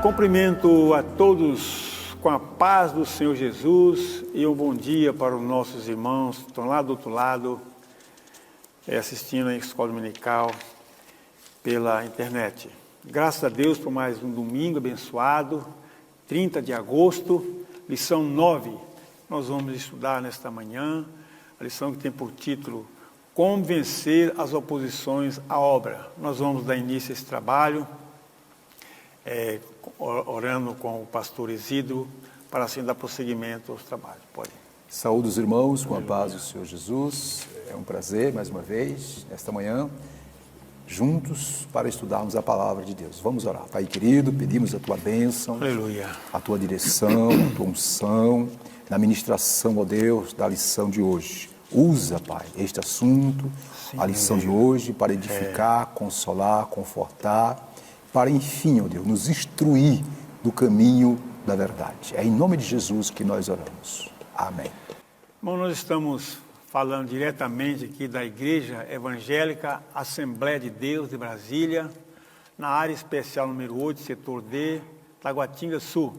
Cumprimento a todos com a paz do Senhor Jesus e um bom dia para os nossos irmãos que estão lá do outro lado, assistindo a Escola Dominical pela internet. Graças a Deus por mais um domingo abençoado, 30 de agosto, lição 9. Nós vamos estudar nesta manhã a lição que tem por título Como vencer as oposições à obra. Nós vamos dar início a esse trabalho, orando com o pastor Isidro, para assim dar prosseguimento aos trabalhos. Pode. Saúde os irmãos com a paz do Senhor Jesus. É um prazer, mais uma vez, nesta manhã, juntos para estudarmos a palavra de Deus. Vamos orar. Pai querido, pedimos a tua bênção, Aleluia, a tua direção, a tua unção, na ministração, ó Deus, da lição de hoje. Usa, Pai, este assunto, sim, a lição de hoje, para edificar, consolar, confortar, para, enfim, ó Deus, nos instruir do caminho da verdade. É em nome de Jesus que nós oramos. Amém. Bom, nós estamos falando diretamente aqui da Igreja Evangélica Assembleia de Deus de Brasília, na área especial número 8, setor D, Taguatinga Sul,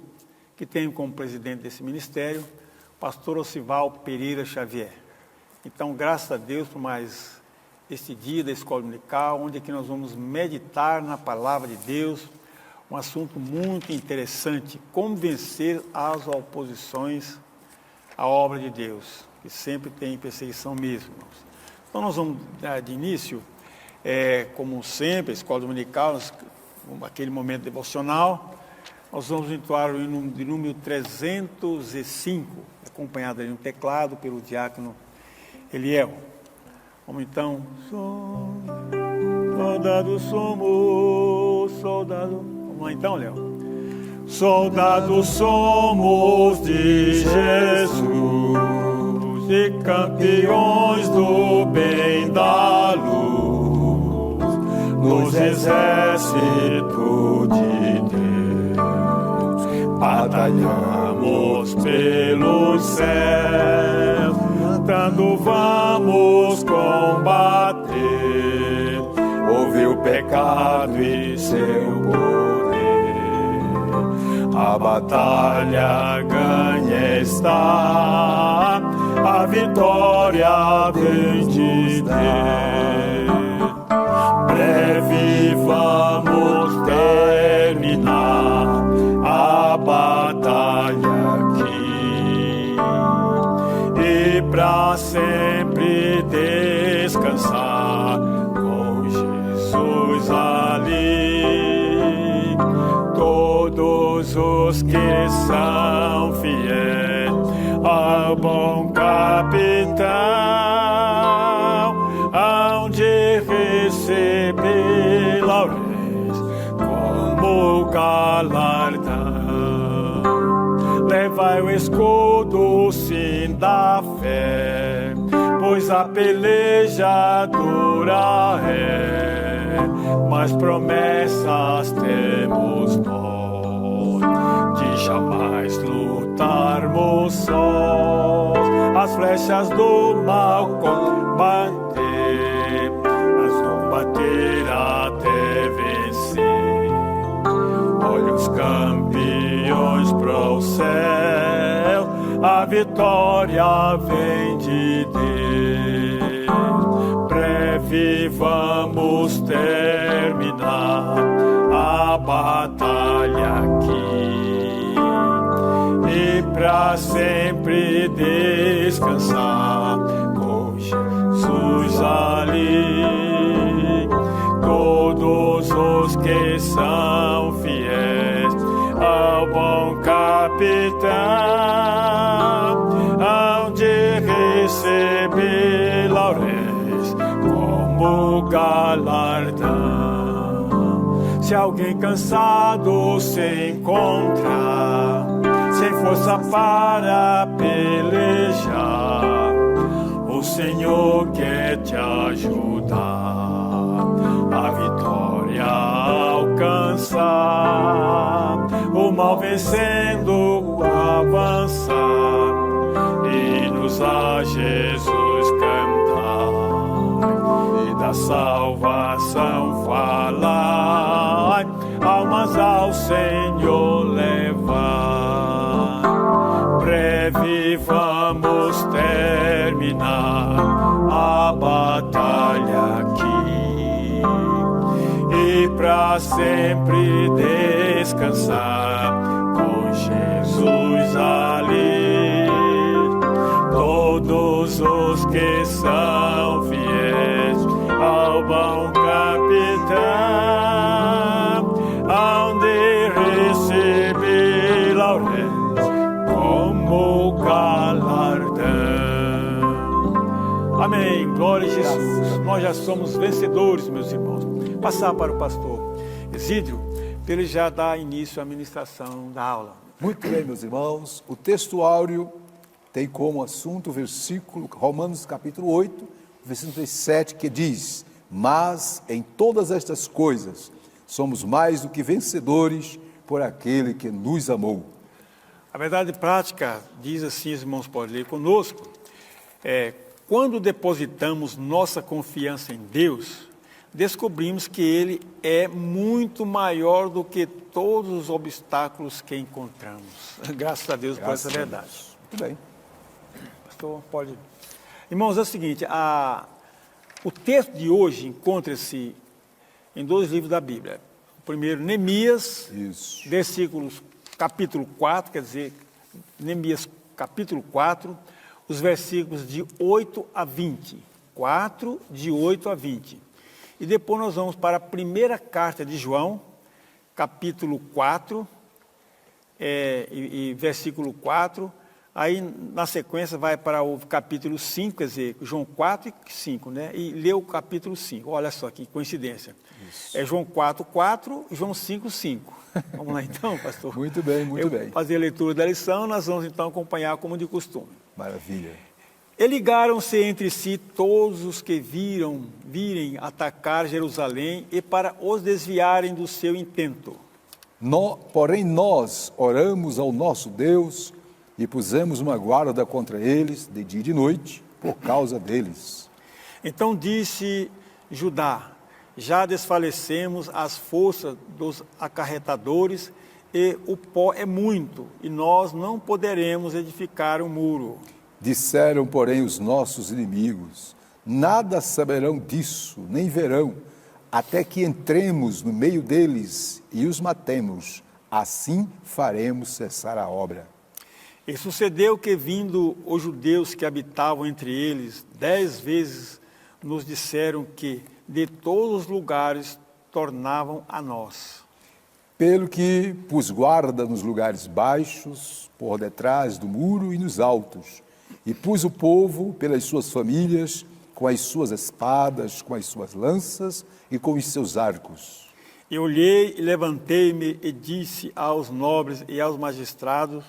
que tem como presidente desse ministério o pastor Osival Pereira Xavier. Então, graças a Deus por mais este dia da Escola Dominical, onde aqui nós vamos meditar na Palavra de Deus, um assunto muito interessante, como vencer as oposições à obra de Deus, que sempre tem perseguição mesmo. Então, nós vamos dar de início, como sempre, a Escola Dominical, aquele momento devocional, nós vamos entoar o hino de número 305, acompanhado ali no teclado pelo diácono Eliel. Vamos então. Soldados somos, soldado. Vamos lá então, Léo. Soldados somos de Jesus e campeões do bem da luz, nos exércitos de Deus, batalhamos pelos céus, cantando vamos combater, houve o pecado e seu poder, a batalha ganha está, a vitória vem de Deus. Breve vamos terminar a batalha aqui e pra sempre descansar com Jesus ali. Todos os que são fiéis ao bom capitão hão de receber lauréis como galardão. Levai o escudo, sim, da fé, pois a peleja dura é, mas promessas temos nós, de jamais lutarmos sós, as flechas do mal combater, mas combater até vencer. Olha os campeões pro céu, a vitória vem de Deus. Breve vamos terminar a batalha aqui e pra sempre descansar com Jesus ali. Todos os que são fiéis ao bom capitão hão de receber lauréis como galardão. Se alguém cansado se encontrar, sem força para pelejar, o Senhor quer te ajudar a vitória alcançar, o mal vencendo, avançar e nos a Jesus cantar e da salvação falar, almas ao Senhor pra sempre descansar com Jesus ali. Todos os que são fiéis ao bom capitão hão de receber laureis como galardão. Amém. Glória a Jesus. Nós já somos vencedores, meus irmãos. Passar para o pastor Exídrio, para ele já dar início à ministração da aula. Muito bem, meus irmãos. O texto áureo tem como assunto o versículo, Romanos capítulo 8, versículo 37, que diz: mas em todas estas coisas somos mais do que vencedores por aquele que nos amou. A verdade prática diz assim, os irmãos podem ler conosco, quando depositamos nossa confiança em Deus, descobrimos que Ele é muito maior do que todos os obstáculos que encontramos. Graças a Deus por essa verdade. Muito bem. Pastor, pode. Irmãos, é o seguinte, o texto de hoje encontra-se em 2 livros da Bíblia. O primeiro, Neemias, versículos, capítulo 4, quer dizer, Neemias capítulo 4, os versículos de 8 a 20. 4, de 8 a 20. E depois nós vamos para a primeira carta de João, capítulo 4, versículo 4. Aí, na sequência, vai para o capítulo 5, quer dizer, João 4 e 5, né? E lê o capítulo 5. Olha só que coincidência. Isso. É João 4, 4 e João 5, 5. Vamos lá então, pastor? Muito bem, muito bem. Fazer a leitura da lição, nós vamos então acompanhar como de costume. Maravilha. E ligaram-se entre si todos os que virem atacar Jerusalém e para os desviarem do seu intento. Porém nós oramos ao nosso Deus e pusemos uma guarda contra eles de dia e de noite por causa deles. Então disse Judá: já desfalecemos as forças dos acarretadores e o pó é muito, e nós não poderemos edificar um muro. Disseram, porém, os nossos inimigos: nada saberão disso, nem verão, até que entremos no meio deles e os matemos. Assim faremos cessar a obra. E sucedeu que, vindo os judeus que habitavam entre eles, 10 vezes nos disseram que de todos os lugares tornavam a nós. Pelo que pus guarda nos lugares baixos, por detrás do muro e nos altos, e pus o povo pelas suas famílias, com as suas espadas, com as suas lanças e com os seus arcos. E olhei e levantei-me e disse aos nobres e aos magistrados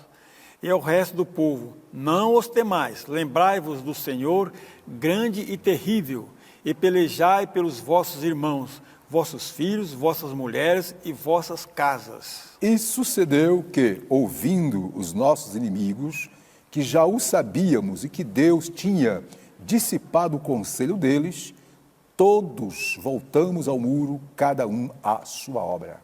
e ao resto do povo: não os temais, lembrai-vos do Senhor, grande e terrível, e pelejai pelos vossos irmãos, vossos filhos, vossas mulheres e vossas casas. E sucedeu que, ouvindo os nossos inimigos, que já o sabíamos e que Deus tinha dissipado o conselho deles, todos voltamos ao muro, cada um à sua obra.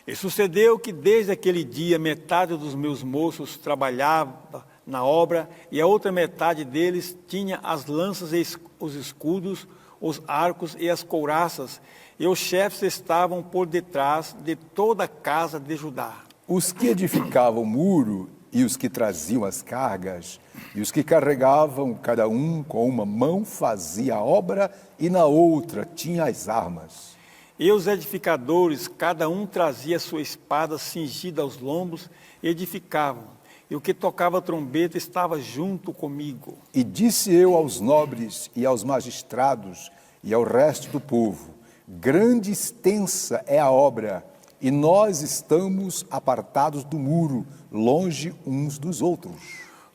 E sucedeu que desde aquele dia metade dos meus moços trabalhava na obra e a outra metade deles tinha as lanças e os escudos, os arcos e as couraças, e os chefes estavam por detrás de toda a casa de Judá. Os que edificavam o muro e os que traziam as cargas, e os que carregavam, cada um com uma mão fazia a obra e na outra tinha as armas. E os edificadores, cada um trazia sua espada cingida aos lombos e edificavam. E o que tocava trombeta estava junto comigo. E disse eu aos nobres e aos magistrados e ao resto do povo: grande e extensa é a obra, e nós estamos apartados do muro, longe uns dos outros.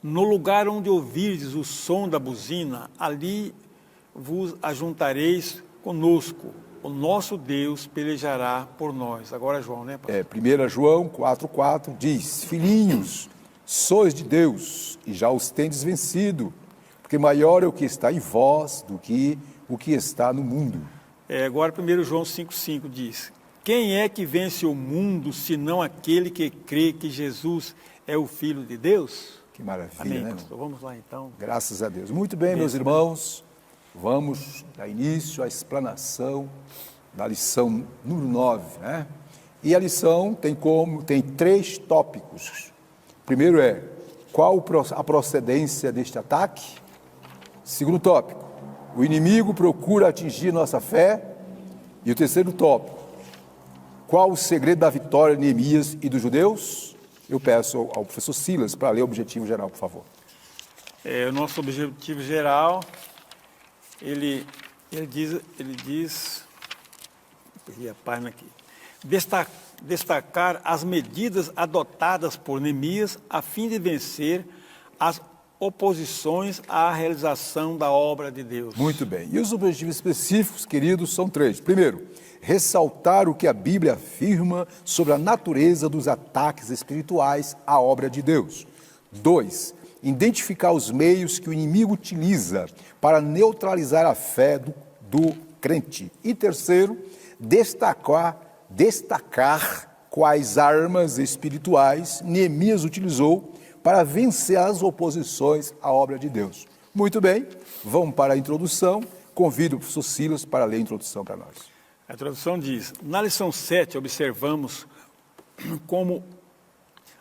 No lugar onde ouvirdes o som da buzina, ali vos ajuntareis conosco. O nosso Deus pelejará por nós. Agora João, né, pastor? 1 João 4,4 diz: filhinhos, sois de Deus e já os tendes vencido, porque maior é o que está em vós do que o que está no mundo. Agora 1 João 5,5 diz: quem é que vence o mundo, senão aquele que crê que Jesus é o Filho de Deus? Que maravilha, amém, né? pastor? Vamos lá então. Graças a Deus. Muito bem, meus irmãos, vamos dar início à explanação da lição número 9, né? E a lição tem 3 tópicos. O primeiro é, qual a procedência deste ataque? Segundo tópico, o inimigo procura atingir nossa fé. E o terceiro tópico, qual o segredo da vitória de Neemias e dos judeus? Eu peço ao professor Silas para ler o objetivo geral, por favor. O nosso objetivo geral, ele diz, perdi a página aqui, destacar as medidas adotadas por Neemias a fim de vencer as oposições à realização da obra de Deus. Muito bem. E os objetivos específicos, queridos, são 3. Primeiro, ressaltar o que a Bíblia afirma sobre a natureza dos ataques espirituais à obra de Deus. 2, identificar os meios que o inimigo utiliza para neutralizar a fé do crente. E terceiro, destacar quais armas espirituais Neemias utilizou para vencer as oposições à obra de Deus. Muito bem, vamos para a introdução. Convido o professor Silas para ler a introdução para nós. A introdução diz, na lição 7 observamos como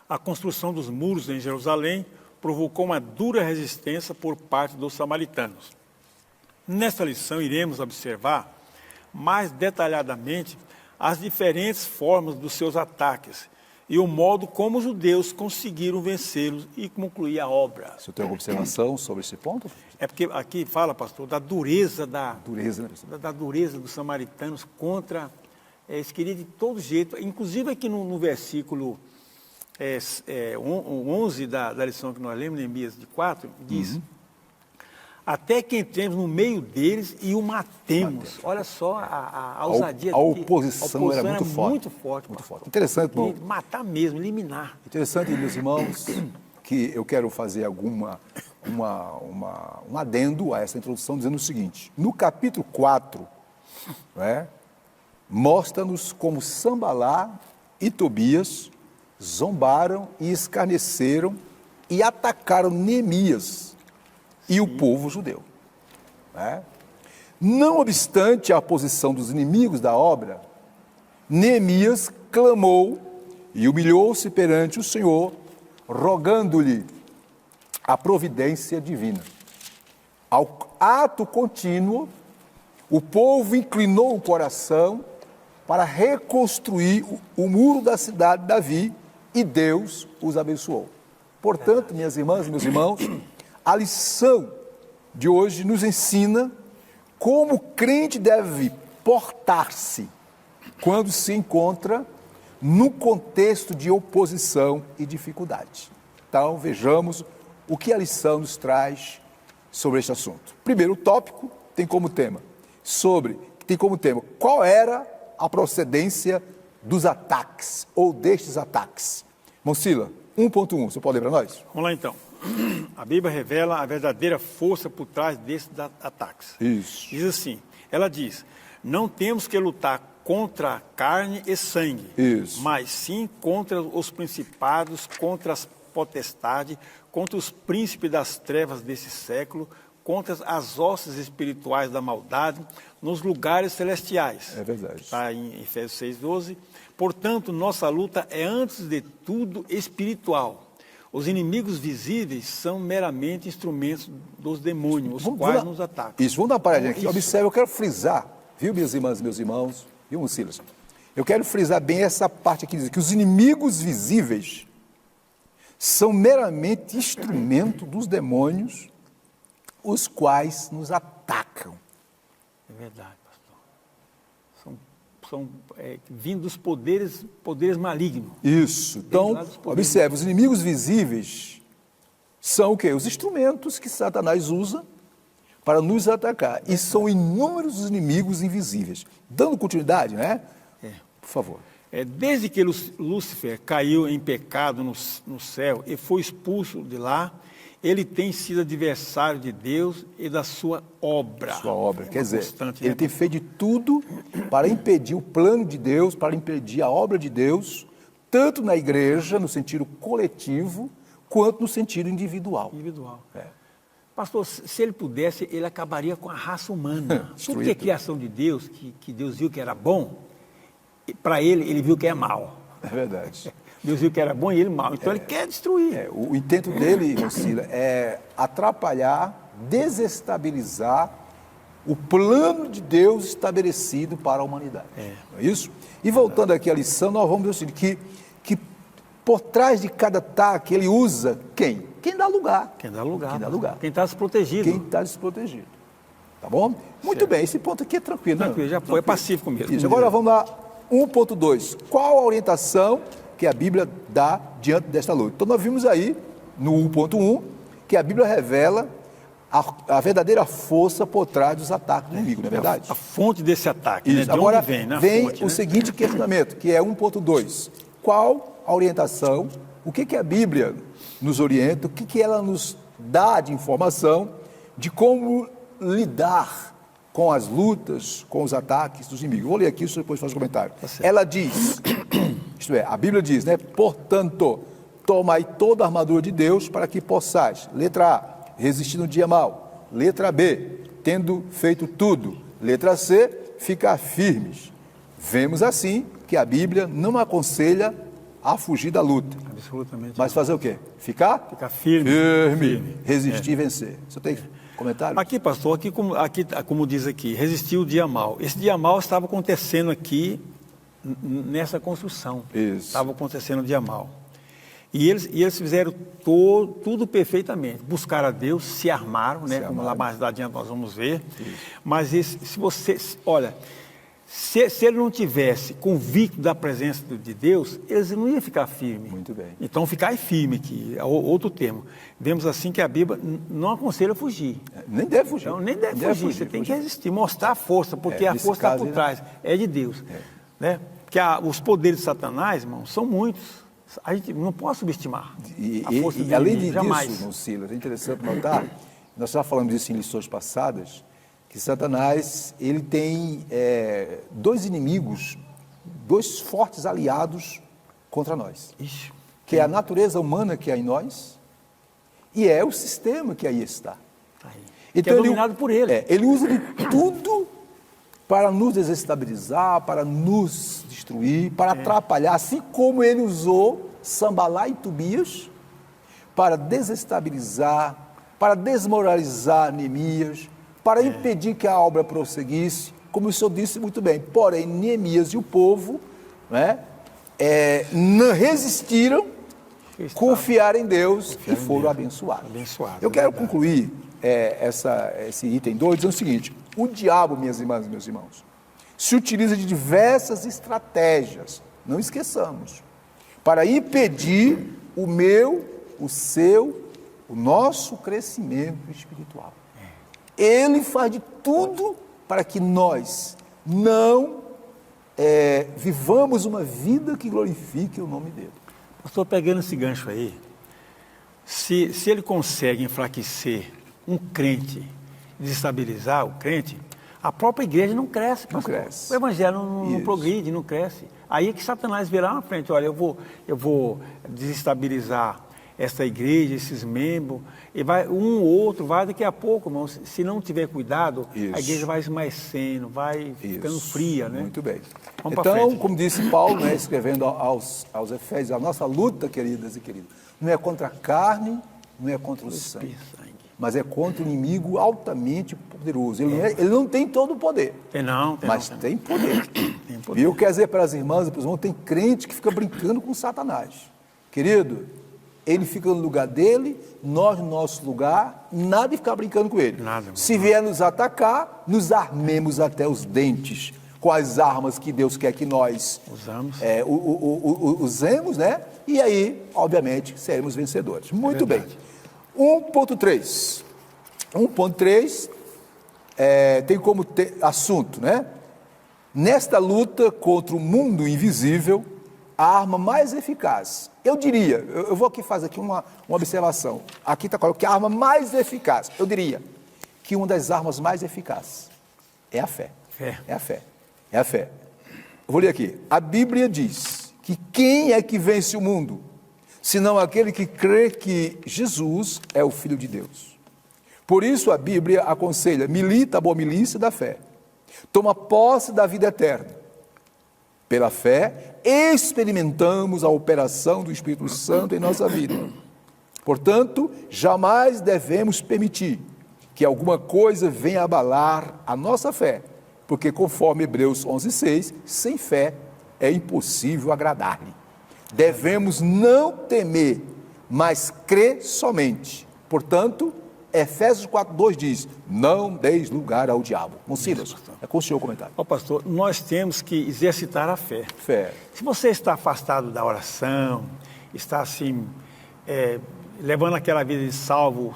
a construção dos muros em Jerusalém provocou uma dura resistência por parte dos samaritanos. Nesta lição iremos observar mais detalhadamente as diferentes formas dos seus ataques e o modo como os judeus conseguiram vencê-los e concluir a obra. Você tem alguma observação sobre esse ponto? É porque aqui fala, pastor, da dureza né? da dureza dos samaritanos contra, eles queriam de todo jeito, inclusive aqui no versículo 11 da lição que nós lemos, Neemias de 4, diz, até que entremos no meio deles e o matemos. Olha só a ousadia. A oposição era muito forte. Muito forte. Interessante, bom. Matar mesmo, eliminar. Interessante, meus irmãos, que eu quero fazer um adendo a essa introdução, dizendo o seguinte. No capítulo 4, né, mostra-nos como Sambalá e Tobias zombaram e escarneceram e atacaram Neemias e o povo judeu. Né? Não obstante a oposição dos inimigos da obra, Neemias clamou e humilhou-se perante o Senhor, rogando-lhe a providência divina. Ao ato contínuo, o povo inclinou o coração para reconstruir o muro da cidade de Davi e Deus os abençoou. Portanto, minhas irmãs e meus irmãos, a lição de hoje nos ensina como o crente deve portar-se quando se encontra no contexto de oposição e dificuldade. Então, vejamos o que a lição nos traz sobre este assunto. Primeiro tópico tem como tema qual era a procedência dos ataques ou destes ataques. Monsila, 1.1, você pode ler para nós? Vamos lá então. A Bíblia revela a verdadeira força por trás desses ataques. Isso. Diz assim, ela diz, não temos que lutar contra carne e sangue, isso, mas sim contra os principados, contra as potestades, contra os príncipes das trevas desse século, contra as hostes espirituais da maldade nos lugares celestiais. É verdade. Está em Efésios 6:12. Portanto, nossa luta é antes de tudo espiritual. Os inimigos visíveis são meramente instrumentos dos demônios, os quais nos atacam. Isso, vamos dar uma paradinha aqui. Observe, eu quero frisar, viu, minhas irmãs e meus irmãos, viu, Silas? Eu quero frisar bem essa parte aqui, diz que os inimigos visíveis são meramente instrumento dos demônios, os quais nos atacam. É verdade, pastor. São vindo dos poderes malignos. Isso. Então, observe, os inimigos visíveis são o quê? Os instrumentos que Satanás usa para nos atacar. E são inúmeros os inimigos invisíveis. Dando continuidade, né? Por favor. Desde que Lúcifer caiu em pecado no céu e foi expulso de lá, ele tem sido adversário de Deus e da sua obra. Sua obra, quer dizer, ele tem feito de tudo para impedir o plano de Deus, para impedir a obra de Deus, tanto na igreja, no sentido coletivo, quanto no sentido individual. Pastor, se ele pudesse, ele acabaria com a raça humana. Porque a criação de Deus, que Deus viu que era bom, para ele viu que é mal. É verdade. Deus viu que era bom e ele mal. Então ele quer destruir. O intento dele, Rosila, é atrapalhar, desestabilizar o plano de Deus estabelecido para a humanidade. Não é isso? E voltando aqui à lição, nós vamos ver o seguinte, que por trás de cada ataque ele usa quem? Quem dá lugar. Quem dá lugar. Quem dá lugar. Quem está desprotegido. Quem está desprotegido. Tá bom? Muito bem, esse ponto aqui é tranquilo. Tranquilo, já foi pacífico mesmo. Isso. Agora vamos lá, 1.2. Qual a orientação que a Bíblia dá diante desta luta? Então nós vimos aí, no 1.1, que a Bíblia revela a verdadeira força por trás dos ataques do inimigo, não é verdade? A fonte desse ataque, né? De Agora onde vem, né? vem fonte, o né? seguinte questionamento, que é 1.2. Qual a orientação, o que a Bíblia nos orienta, o que ela nos dá de informação de como lidar com as lutas, com os ataques dos inimigos? Vou ler aqui, isso depois faz o comentário. Ela diz, isto é, a Bíblia diz, né? Portanto, tomai toda a armadura de Deus para que possais, letra A, resistir no dia mau, letra B, tendo feito tudo, letra C, ficar firmes. Vemos assim que a Bíblia não aconselha a fugir da luta. Absolutamente. Mas fazer o quê? Ficar firme. Firme. Resistir e vencer. Você tem comentário? Aqui, pastor, como diz aqui, resistir o dia mau. Esse dia mau estava acontecendo aqui nessa construção. Isso. Estava acontecendo o dia mau. E eles fizeram tudo perfeitamente. Buscaram a Deus, se armaram, né? Como lá mais adiante nós vamos ver. Isso. Mas se ele não tivesse convicto da presença de Deus, eles não iam ficar firmes. Muito bem. Então, ficar firme aqui, é outro termo. Vemos assim que a Bíblia não aconselha fugir. Nem deve fugir. Então, nem deve fugir. Você tem que resistir, mostrar a força, porque a força está por trás. É de Deus. Né? Porque os poderes de Satanás, irmão, são muitos. A gente não pode subestimar a força e além disso, jamais. Silas, é interessante notar, nós já falamos disso em lições passadas, que Satanás, ele tem dois inimigos, dois fortes aliados contra nós. Ixi. Que é a natureza humana que há em nós e é o sistema que aí está. Tá aí. Então, que é dominado por ele. Ele usa de tudo para nos desestabilizar, para nos destruir, para atrapalhar, assim como ele usou Sambalá e Tobias para desestabilizar, para desmoralizar Neemias, para impedir que a obra prosseguisse, como o senhor disse muito bem. Porém, Neemias e o povo não resistiram, confiaram em Deus e foram abençoados. Eu quero concluir esse item 2 dizendo o seguinte: o diabo, minhas irmãs e meus irmãos, se utiliza de diversas estratégias, não esqueçamos, para impedir o meu, o seu, o nosso crescimento espiritual. Ele faz de tudo para que nós não vivamos uma vida que glorifique o nome dele. Estou pegando esse gancho aí. Se ele consegue enfraquecer um crente, desestabilizar o crente, a própria igreja não cresce. Não cresce. O evangelho não progride, não cresce. Aí é que Satanás virá na frente. Olha, eu vou desestabilizar essa igreja, esses membros, e vai um ou outro, vai daqui a pouco, irmão, se não tiver cuidado, a igreja vai esmaecendo, vai ficando fria, né? Muito bem. Vamos então, como disse Paulo, escrevendo aos Efésios, a nossa luta, queridas e queridos, não é contra a carne, não é contra o sangue, mas é contra o inimigo altamente poderoso. Ele não tem todo o poder, tem poder. E eu quero dizer para as irmãs e para os irmãos, tem crente que fica brincando com Satanás. Querido, ele fica no lugar dele, nós no nosso lugar, nada de ficar brincando com ele. Se vier nos atacar, nos armemos até os dentes com as armas que Deus quer que nós usemos, né? E aí, obviamente, seremos vencedores. Muito bem. 1.3. 1.3 tem como assunto, né? Nesta luta contra o mundo invisível, a arma mais eficaz, eu diria, eu vou aqui fazer uma observação, aqui está claro que a arma mais eficaz, eu diria que uma das armas mais eficazes é a fé. É a fé. Eu vou ler aqui, a Bíblia diz que quem é que vence o mundo, senão aquele que crê que Jesus é o Filho de Deus. Por isso a Bíblia aconselha: milita a boa milícia da fé, toma posse da vida eterna. Pela fé, experimentamos a operação do Espírito Santo em nossa vida. Portanto, jamais devemos permitir que alguma coisa venha abalar a nossa fé, porque, conforme Hebreus 11:6, sem fé é impossível agradar-lhe. Devemos não temer, mas crer somente. Portanto, Efésios 4:2 diz: não deis lugar ao diabo. Monsilas, é com o senhor o comentário. Ó, pastor, nós temos que exercitar a fé. Fé. Se você está afastado da oração, está assim, levando aquela vida de salvo,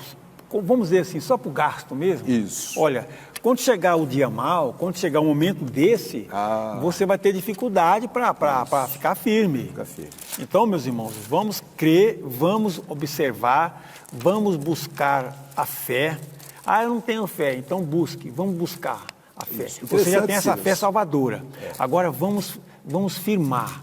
vamos dizer assim, só para o gasto mesmo. Isso. Olha, quando chegar o dia mau, quando chegar um momento desse, você vai ter dificuldade para ficar firme. Fica firme. Então, meus irmãos, vamos crer, vamos observar, vamos buscar a fé. Ah, eu não tenho fé, então vamos buscar a fé. Isso. Você já tem essa Silas. fé salvadora. Agora vamos firmar,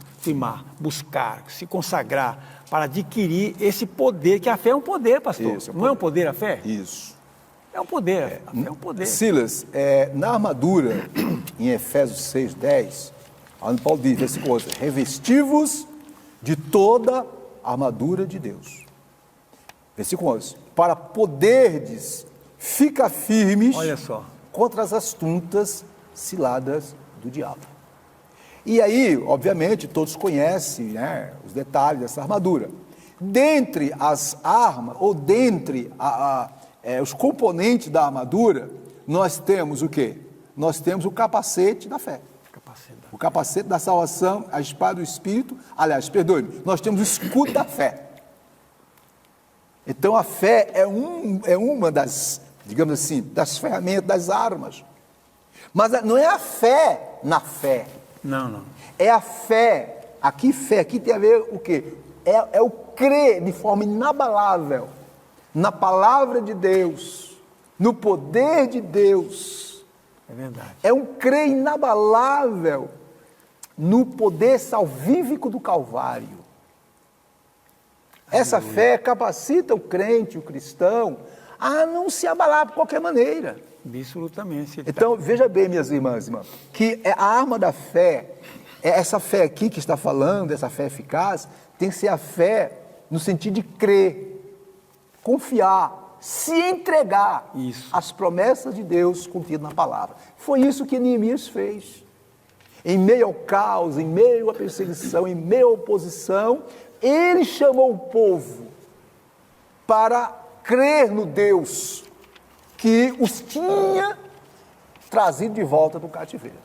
buscar, se consagrar para adquirir esse poder, que a fé é um poder, pastor. Isso, não é um poder a fé? Isso. É um poder, a fé é um poder. Silas, na armadura, em Efésios 6:10, onde Paulo diz, versículo 11, revesti-vos de toda a armadura de Deus. Versículo 11, para poderdes ficar firmes, Olha só, contra as astutas ciladas do diabo. E aí, obviamente, todos conhecem, né, os detalhes dessa armadura. Dentre as armas, ou dentre os componentes da armadura, nós temos o quê? Nós temos o capacete da fé. O capacete da salvação, a espada do Espírito. Aliás, perdoe-me, nós temos o escudo da fé. Então a fé é uma das, digamos assim, das ferramentas, das armas. Mas não é a fé na fé. não. É a fé. Fé aqui tem a ver o quê? É o crer de forma inabalável na palavra de Deus, no poder de Deus. É verdade. É um crer inabalável no poder salvífico do Calvário. Essa fé capacita o crente, o cristão, a não se abalar por qualquer maneira. Absolutamente. Então, veja bem, minhas irmãs, que a arma da fé, essa fé aqui que está falando, essa fé eficaz, tem que ser a fé no sentido de crer, confiar, se entregar às promessas de Deus contidas na palavra. Foi isso que Neemias fez. Em meio ao caos, em meio à perseguição, em meio à oposição, ele chamou o povo para crer no Deus que os tinha trazido de volta do cativeiro.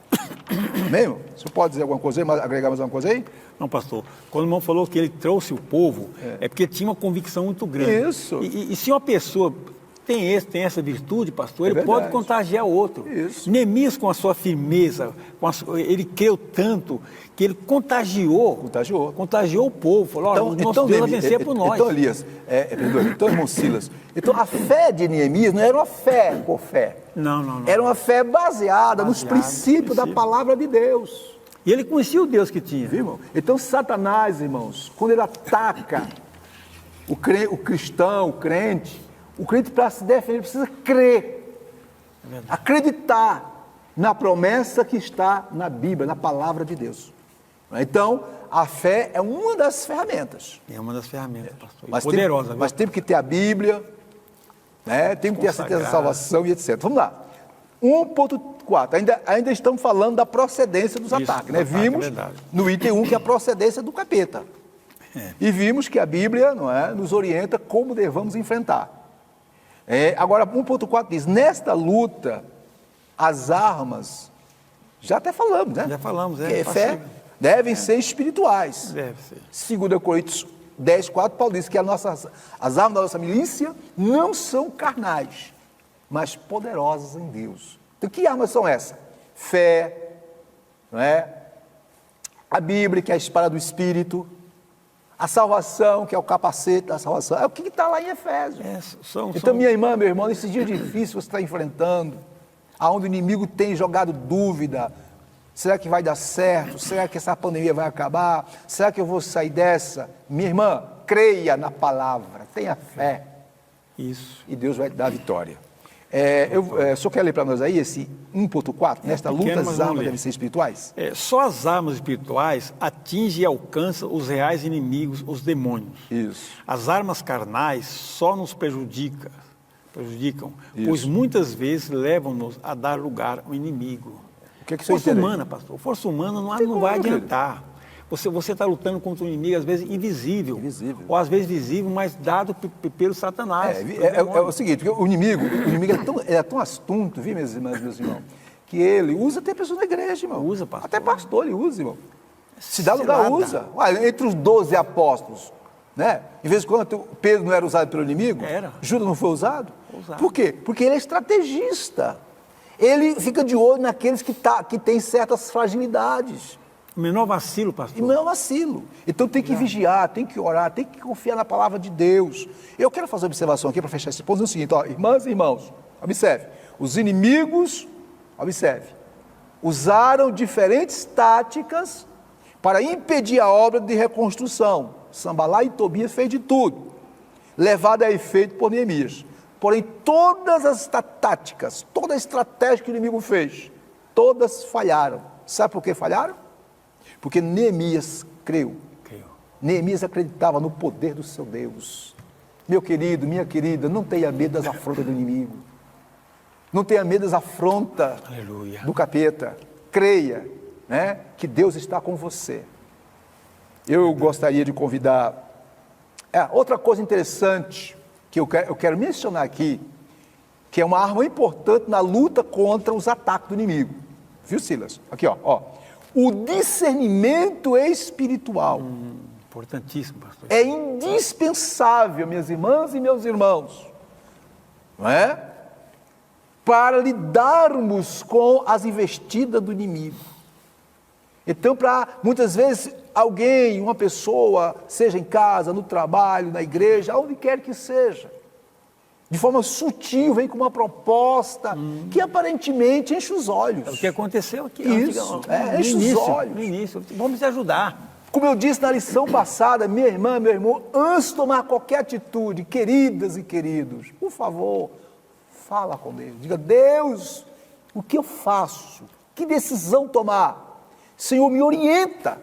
Mesmo? Você pode dizer alguma coisa aí, agregar mais alguma coisa aí? Não, pastor, quando o irmão falou que ele trouxe o povo, é porque tinha uma convicção muito grande. Isso. E se uma pessoa tem essa virtude, pastor, ele verdade. pode contagiar outro. Isso. Neemias, com a sua firmeza, ele creu tanto que ele contagiou o povo. Falou, olha, o nosso Deus vai vencer por nós. Então, Elias, então, irmão Silas, então a fé de Neemias não era uma fé por fé. Não. Era uma fé baseada nos princípios da palavra de Deus. E ele conhecia o Deus que tinha. Viu, irmão? Então, Satanás, irmãos, quando ele ataca o cristão, o crente para se defender precisa crer, acreditar na promessa que está na Bíblia, na palavra de Deus. Então, a fé é uma das ferramentas. É uma das ferramentas, pastor. Mas poderosa. Mas tem que ter a Bíblia, né? Tem que ter a certeza da salvação e etc. Vamos lá. 1.4. Ainda estamos falando da procedência dos ataques. Né? Vimos no item 1 que é a procedência do capeta. E vimos que a Bíblia, não é, nos orienta como devemos enfrentar. Agora, 1.4 diz, nesta luta, as armas, já até falamos, né? Já falamos, que fé devem ser espirituais. Deve ser. 2 Coríntios 10:4, Paulo diz que as armas da nossa milícia não são carnais, mas poderosas em Deus. Então, que armas são essas? Fé, não é? A Bíblia, que é a espada do Espírito, a salvação, que é o capacete da salvação. É o que está lá em Efésios. Então, minha irmã, meu irmão, nesses dias difíceis que você está enfrentando, aonde o inimigo tem jogado dúvida, será que vai dar certo? Será que essa pandemia vai acabar? Será que eu vou sair dessa? Minha irmã, creia na palavra, tenha fé. Isso. E Deus vai dar a vitória. O senhor quer ler para nós aí esse 1.4? Nesta luta as armas devem ser espirituais? Só as armas espirituais atingem e alcançam os reais inimigos, os demônios. Isso. As armas carnais só nos prejudicam, Isso. pois muitas vezes levam-nos a dar lugar ao inimigo. O que é que você Força entende? humana, pastor. Força humana não vai adiantar. Você está lutando contra um inimigo, às vezes, invisível. Ou às vezes visível, mas dado pelo Satanás. É o seguinte, porque o inimigo é tão astuto, viu, meus irmãos, que ele usa até pessoas da igreja, irmão. Usa, pastor. Até pastor ele usa, irmão. Se dá lugar, usa. Olha, entre os 12 apóstolos, né? Em vez de quando Pedro não era usado pelo inimigo, Judas não foi usado. Por quê? Porque ele é estrategista. Ele fica de olho naqueles que têm certas fragilidades. O menor vacilo, pastor. E menor vacilo. Então tem que vigiar, tem que orar, tem que confiar na palavra de Deus. Eu quero fazer uma observação aqui para fechar esse ponto. É o seguinte, ó, irmãs e irmãos, observe. Os inimigos, observe, usaram diferentes táticas para impedir a obra de reconstrução. Sanbalá e Tobias fez de tudo, levado a efeito por Neemias. Porém, todas as táticas, toda a estratégia que o inimigo fez, todas falharam. Sabe por que falharam? Porque Neemias creu. Neemias acreditava no poder do seu Deus. Meu querido, minha querida, não tenha medo das afrontas do inimigo. Não tenha medo das afrontas do capeta. Creia, né, que Deus está com você. Eu gostaria de convidar... outra coisa interessante que eu quero mencionar aqui, que é uma arma importante na luta contra os ataques do inimigo. Viu, Silas? Aqui, ó. O discernimento espiritual. Importantíssimo, pastor. É indispensável, minhas irmãs e meus irmãos, não é? Para lidarmos com as investidas do inimigo. Então, muitas vezes, alguém, uma pessoa, seja em casa, no trabalho, na igreja, onde quer que seja, de forma sutil, vem com uma proposta que aparentemente enche os olhos. É o que aconteceu aqui. Isso, enche os olhos. No início, vamos te ajudar. Como eu disse na lição passada, minha irmã, meu irmão, antes de tomar qualquer atitude, queridas e queridos, por favor, fala com Deus. Diga, Deus, o que eu faço? Que decisão tomar? Senhor, me orienta.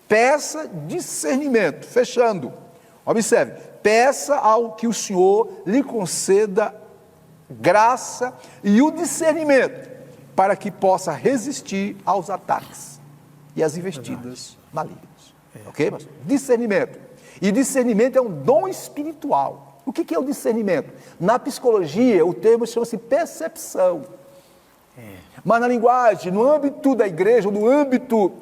Peça discernimento. Fechando. Observe. Peça ao que o Senhor lhe conceda graça e o discernimento para que possa resistir aos ataques e às investidas malignas. Ok, pastor? Discernimento. E discernimento é um dom espiritual. O que é o discernimento? Na psicologia, o termo chama-se percepção. Mas na linguagem, no âmbito da igreja, no âmbito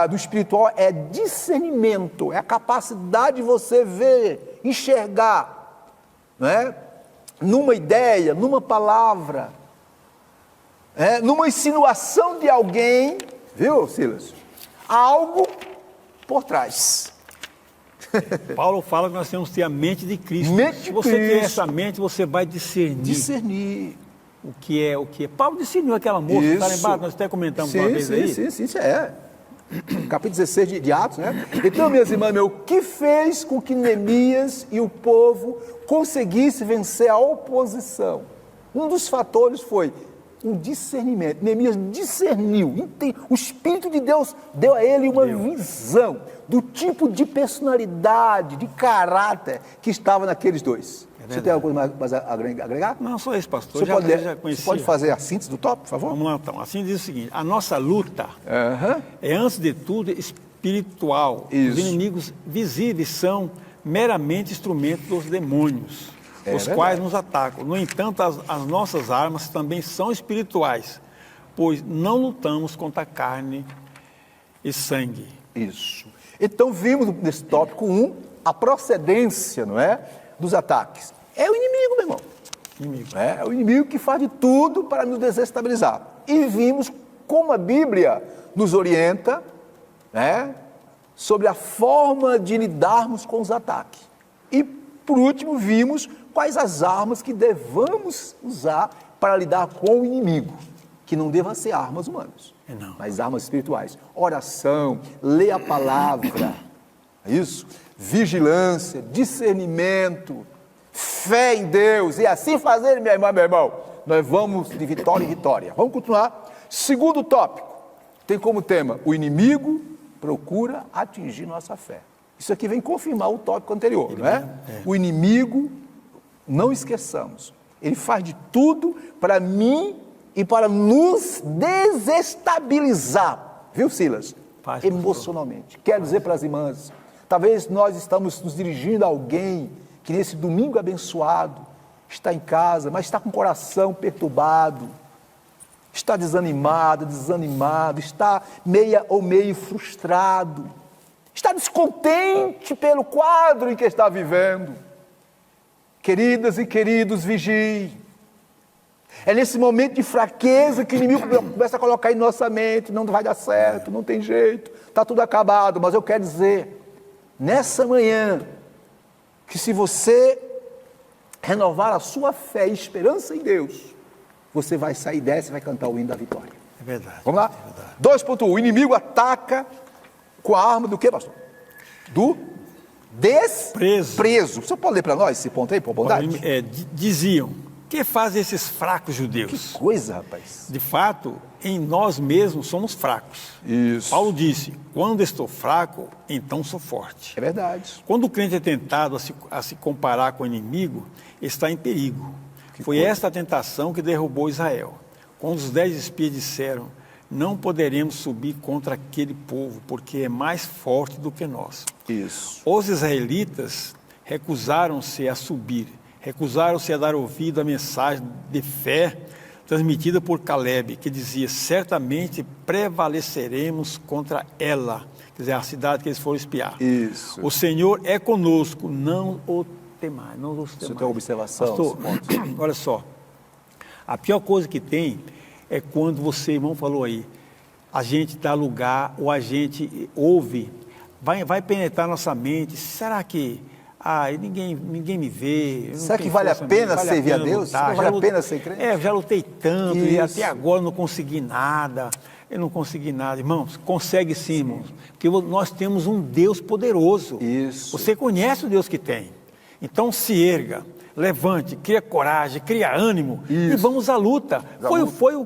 do espiritual, é discernimento. É a capacidade de você ver, enxergar, não é? Numa ideia, numa palavra, numa insinuação de alguém, viu, Silas? Algo por trás. Paulo fala que nós temos que ter a mente de Cristo. Se você ter essa mente, você vai discernir. O que é. Paulo discerniu aquela moça que está lá embaixo, nós até comentamos uma vez aí. Sim, isso é. Capítulo 16 de Atos, né? Então, minhas irmãs, o que fez com que Neemias e o povo conseguissem vencer a oposição? Um dos fatores foi o discernimento. Neemias discerniu, o Espírito de Deus deu a ele uma visão do tipo de personalidade, de caráter que estava naqueles dois. Você tem alguma coisa mais a agregar? Não, só isso, pastor. Você pode fazer a síntese do tópico, por favor? Vamos lá, então. Assim diz o seguinte, a nossa luta é, antes de tudo, espiritual. Isso. Os inimigos visíveis são meramente instrumentos dos demônios, os quais nos atacam. No entanto, as nossas armas também são espirituais, pois não lutamos contra carne e sangue. Isso. Então, vimos nesse tópico 1 a procedência, não é, dos ataques. É o inimigo, meu irmão. É o inimigo que faz de tudo para nos desestabilizar. E vimos como a Bíblia nos orienta, né, sobre a forma de lidarmos com os ataques. E, por último, vimos quais as armas que devamos usar para lidar com o inimigo, que não devam ser armas humanas, mas armas espirituais. Oração, ler a palavra, isso, vigilância, discernimento, fé em Deus, e assim fazer, minha irmã, meu irmão, nós vamos de vitória em vitória. Vamos continuar. Segundo tópico, tem como tema: o inimigo procura atingir nossa fé. Isso aqui vem confirmar o tópico anterior, não é? O inimigo, não esqueçamos, ele faz de tudo para mim e para nos desestabilizar, viu, Silas? Emocionalmente. Quero dizer para as irmãs, talvez nós estamos nos dirigindo a alguém que nesse domingo abençoado está em casa, mas está com o coração perturbado, está desanimado, está meio frustrado, está descontente pelo quadro em que está vivendo. Queridas e queridos, vigiem. É nesse momento de fraqueza que o inimigo começa a colocar em nossa mente: não vai dar certo, não tem jeito, está tudo acabado. Mas eu quero dizer, nessa manhã, que se você renovar a sua fé e esperança em Deus, você vai sair dessa e vai cantar o hino da vitória. É verdade. Vamos lá? É verdade. 2.1, o inimigo ataca com a arma do quê, pastor? Do desprezo. Você pode ler para nós esse ponto aí, por bondade? Diziam: que fazem esses fracos judeus? Que coisa, rapaz. De fato, em nós mesmos somos fracos. Isso. Paulo disse: quando estou fraco, então sou forte. É verdade. Quando o crente é tentado a se comparar com o inimigo, está em perigo. Foi esta a tentação que derrubou Israel. Quando os 10 espias disseram: não poderemos subir contra aquele povo, porque é mais forte do que nós. Isso. Os israelitas recusaram-se a subir, recusaram-se a dar ouvido à mensagem de fé transmitida por Caleb, que dizia: certamente prevaleceremos contra ela, quer dizer, a cidade que eles foram espiar. Isso. O Senhor é conosco, não o temais, não os temais. Você tem uma observação? Pastor, olha só, a pior coisa que tem é quando você, irmão, falou aí, a gente dá lugar, ou a gente ouve, vai penetrar nossa mente: será que ninguém me vê? Será que vale a pena servir a Deus? Vale a pena ser crente? Eu já lutei tanto e até agora não consegui nada. Eu não consegui nada. Irmãos, consegue sim, irmãos. Porque nós temos um Deus poderoso. Isso. Você conhece o Deus que tem. Então se erga, levante, cria coragem, cria ânimo. Isso. E vamos à luta. Foi o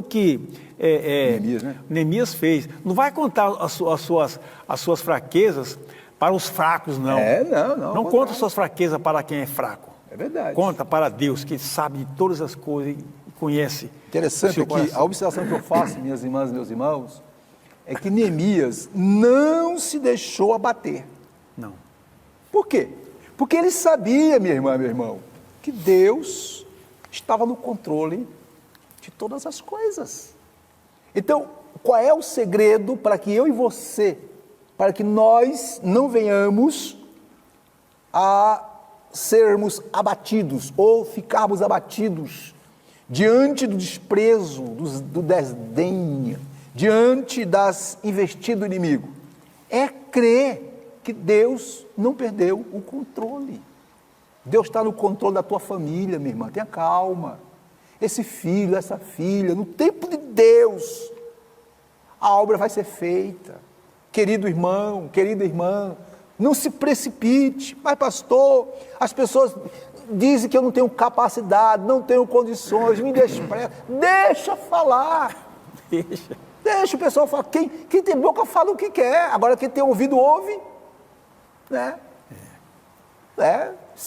que Neemias, né? Neemias fez. Não vai contar as suas fraquezas para os fracos, não. Não conta suas fraquezas para quem é fraco. É verdade. Conta para Deus, que sabe de todas as coisas e conhece. Interessante que a observação que eu faço, minhas irmãs e meus irmãos, é que Neemias não se deixou abater. Não. Por quê? Porque ele sabia, minha irmã, meu irmão, que Deus estava no controle de todas as coisas. Então, qual é o segredo para que eu e você, para que nós não venhamos a sermos abatidos ou ficarmos abatidos diante do desprezo, do desdém, diante das investidas do inimigo? É crer que Deus não perdeu o controle. Deus está no controle da tua família, minha irmã. Tenha calma. Esse filho, essa filha, no tempo de Deus, a obra vai ser feita. Querido irmão, querida irmã, não se precipite. Mas pastor, as pessoas dizem que eu não tenho capacidade, não tenho condições, me desprezam. Deixa falar. Deixa o pessoal falar. Quem tem boca fala o que quer. Agora quem tem ouvido ouve. Né?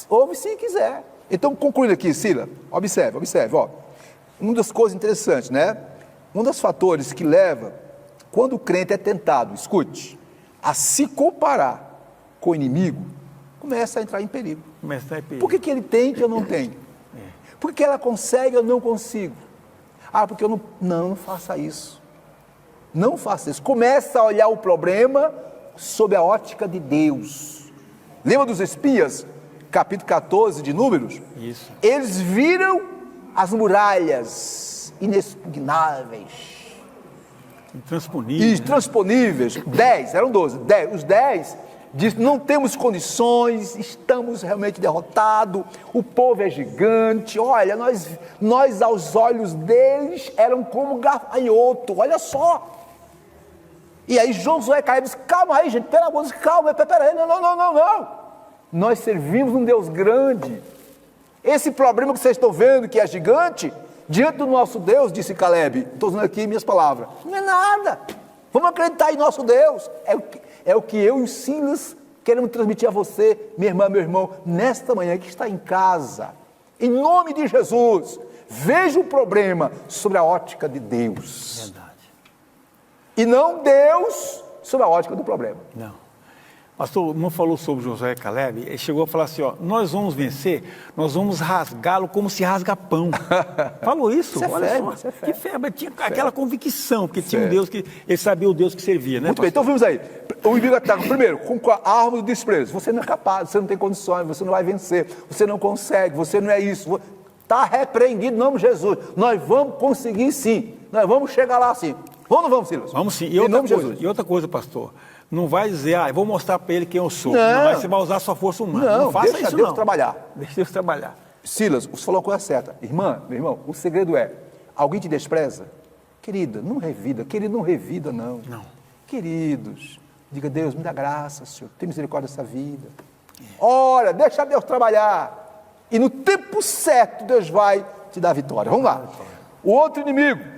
Ouve se quiser. Então, concluindo aqui, Sila, observe, ó. Uma das coisas interessantes, né? Um dos fatores que leva, quando o crente é tentado, escute, a se comparar com o inimigo, começa a entrar em perigo. Por que ele tem que eu não tenho? Por que ela consegue e eu não consigo? Porque eu não faça isso. Não faça isso. Começa a olhar o problema sob a ótica de Deus. Lembra dos espias? Capítulo 14 de Números? Isso. Eles viram as muralhas inexpugnáveis. Intransponíveis. 10, eram 12. Os 10 diz: não temos condições, estamos realmente derrotados, o povo é gigante, olha, nós aos olhos deles eram como gafanhoto, olha só. E aí Josué caiu e disse: calma aí, gente, pelo amor de Deus, calma, peraí, não. Nós servimos um Deus grande, Esse problema que vocês estão vendo, que é gigante, diante do nosso Deus, disse Caleb, estou usando aqui minhas palavras, não é nada. Vamos acreditar em nosso Deus. É o que eu e o Silas queremos transmitir a você, minha irmã, meu irmão, nesta manhã que está em casa. Em nome de Jesus, veja o problema sobre a ótica de Deus. Verdade. E não Deus sobre a ótica do problema. Não. Pastor, o irmão falou sobre Josué e Caleb, ele chegou a falar assim, ó, nós vamos vencer, nós vamos rasgá-lo como se rasga pão. Falou isso? Isso é olha fé, só. isso é fé. Que fé, mas tinha aquela convicção, porque tinha um Deus que, ele sabia o Deus que servia, né? Muito bem, então vimos aí. O inimigo ataca, primeiro, com a arma do desprezo. Você não é capaz, você não tem condições, você não vai vencer, você não consegue, você não é isso. Está repreendido em nome de Jesus. Nós vamos conseguir sim, nós vamos chegar lá sim. Vamos ou não vamos, Silas? Vamos sim. Em nome de Jesus. E outra coisa, pastor, não vai dizer, eu vou mostrar para ele quem eu sou. Não. Mas você vai usar a sua força humana. Não faça deixa isso Deus não. trabalhar. Deixa Deus trabalhar. Silas, você falou a coisa certa. Irmã, meu irmão, o segredo é, alguém te despreza? Querida, não revida. Querido, não revida, não. Não. Queridos, diga, Deus, me dá graça, Senhor. Tem misericórdia dessa vida. Ora, deixa Deus trabalhar. E no tempo certo, Deus vai te dar vitória. Vamos lá. O outro inimigo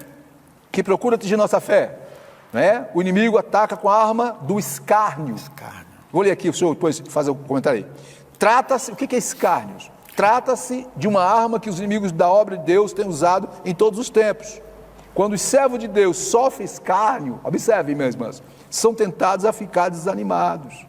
que procura atingir nossa fé, né? O inimigo ataca com a arma do escárnio. Vou ler aqui, o senhor depois faz o comentário aí. Trata-se, o que é escárnio? Trata-se de uma arma que os inimigos da obra de Deus têm usado em todos os tempos. Quando os servos de Deus sofrem escárnio, observem, minhas irmãs, são tentados a ficar desanimados.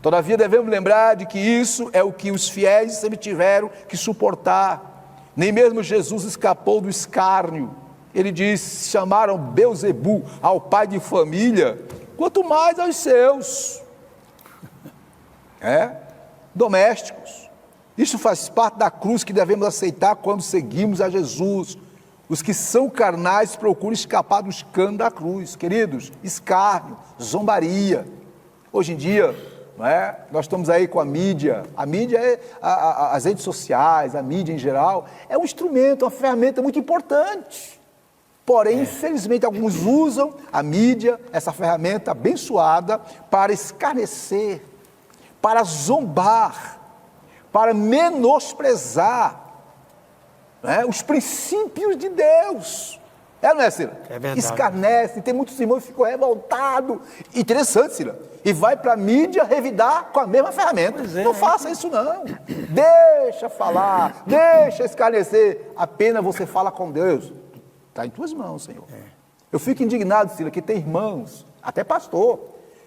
Todavia devemos lembrar de que isso é o que os fiéis sempre tiveram que suportar. Nem mesmo Jesus escapou do escárnio. Ele diz, chamaram Belzebu ao pai de família, quanto mais aos seus domésticos. Isso faz parte da cruz que devemos aceitar quando seguimos a Jesus. Os que são carnais procuram escapar do escândalo da cruz. Queridos, escárnio, zombaria. Hoje em dia, nós estamos aí com a mídia as redes sociais, a mídia em geral, é um instrumento, uma ferramenta muito importante. Porém, infelizmente, alguns usam a mídia, essa ferramenta abençoada, para escarnecer, para zombar, para menosprezar os princípios de Deus. Não é, Cila? É verdade. Escarnece, tem muitos irmãos que ficam revoltados. Interessante, Cila. E vai para a mídia revidar com a mesma ferramenta. Não faça isso, não. Deixa falar, deixa escarnecer. Apenas você fala com Deus. Está em tuas mãos, Senhor. Eu fico indignado, Cila, que tem irmãos, até pastor,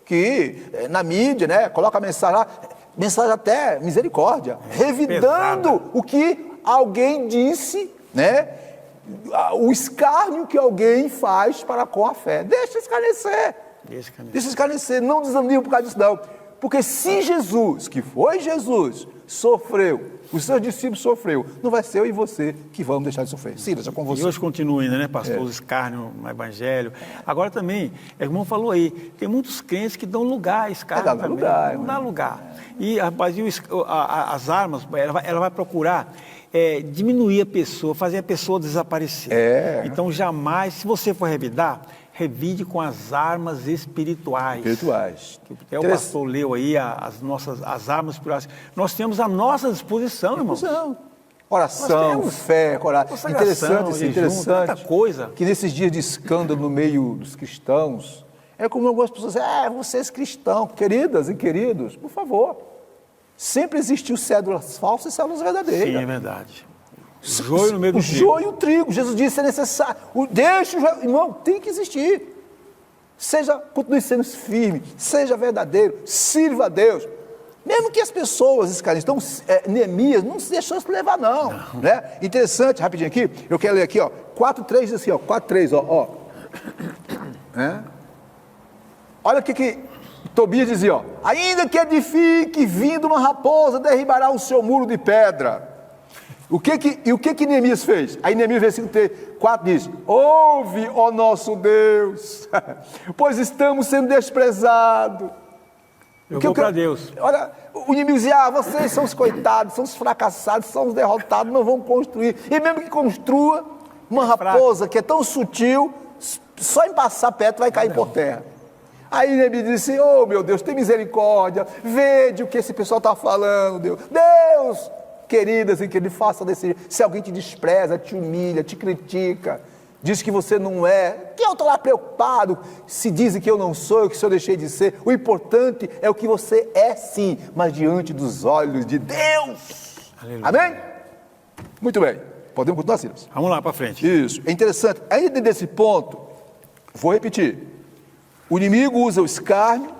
que na mídia, coloca mensagem lá, mensagem até misericórdia, revidando o que alguém disse, o escárnio que alguém faz para com a fé. Deixa escarnecer. Deixa escarnecer, não desanime por causa disso não. Porque se Jesus, que foi Jesus, sofreu, os seus discípulos sofreu, não vai ser eu e você que vamos deixar de sofrer. Silas, é com você. E hoje continua ainda, né, pastor, os escárnio no evangelho. Agora também, o irmão falou aí, tem muitos crentes que dão lugar a escárnio também. Não dá lugar. E, rapaz, as armas, ela vai procurar diminuir a pessoa, fazer a pessoa desaparecer. Então, jamais, se você for revidar, revide com as armas espirituais. Até o pastor leu aí as armas espirituais. Nós temos à nossa disposição, irmãos. Oração, fé, coragem. Interessante tanta coisa. Que nesses dias de escândalo no meio dos cristãos, é como algumas pessoas dizem, vocês cristãos, queridas e queridos, por favor. Sempre existiu cédulas falsas e cédulas verdadeiras. Sim, é verdade. O joio no meio do trigo. O joio e o trigo. Jesus disse, é necessário. Deixa o joio. Irmão, tem que existir. Continue sendo firme, seja verdadeiro, sirva a Deus. Mesmo que as pessoas escalem. Então, Neemias não se deixou se levar, não. Interessante, rapidinho aqui, eu quero ler aqui, 4:3 diz assim, 4:3, Olha o que Tobias dizia, ainda que edifique vindo uma raposa, derribará o seu muro de pedra. O que Neemias fez? Aí Neemias, versículo 4 diz, ouve, ó nosso Deus, pois estamos sendo desprezados. Jogou para Deus. Olha, o inimigo dizia, vocês são os coitados, são os fracassados, são os derrotados, não vão construir. E mesmo que construa, uma raposa que é tão sutil, só em passar perto vai cair por terra. Aí Neemias disse, meu Deus, tem misericórdia, vede o que esse pessoal está falando, Deus. queridas e queridos, faça desse jeito. Se alguém te despreza, te humilha, te critica, diz que você não é, que eu estou lá preocupado, se dizem que eu não sou, que se eu deixei de ser, o importante é o que você é sim, mas diante dos olhos de Deus. Aleluia. Amém? Muito bem, podemos continuar, Silas? Vamos lá para frente. Isso, é interessante, ainda nesse ponto, vou repetir, o inimigo usa o escárnio,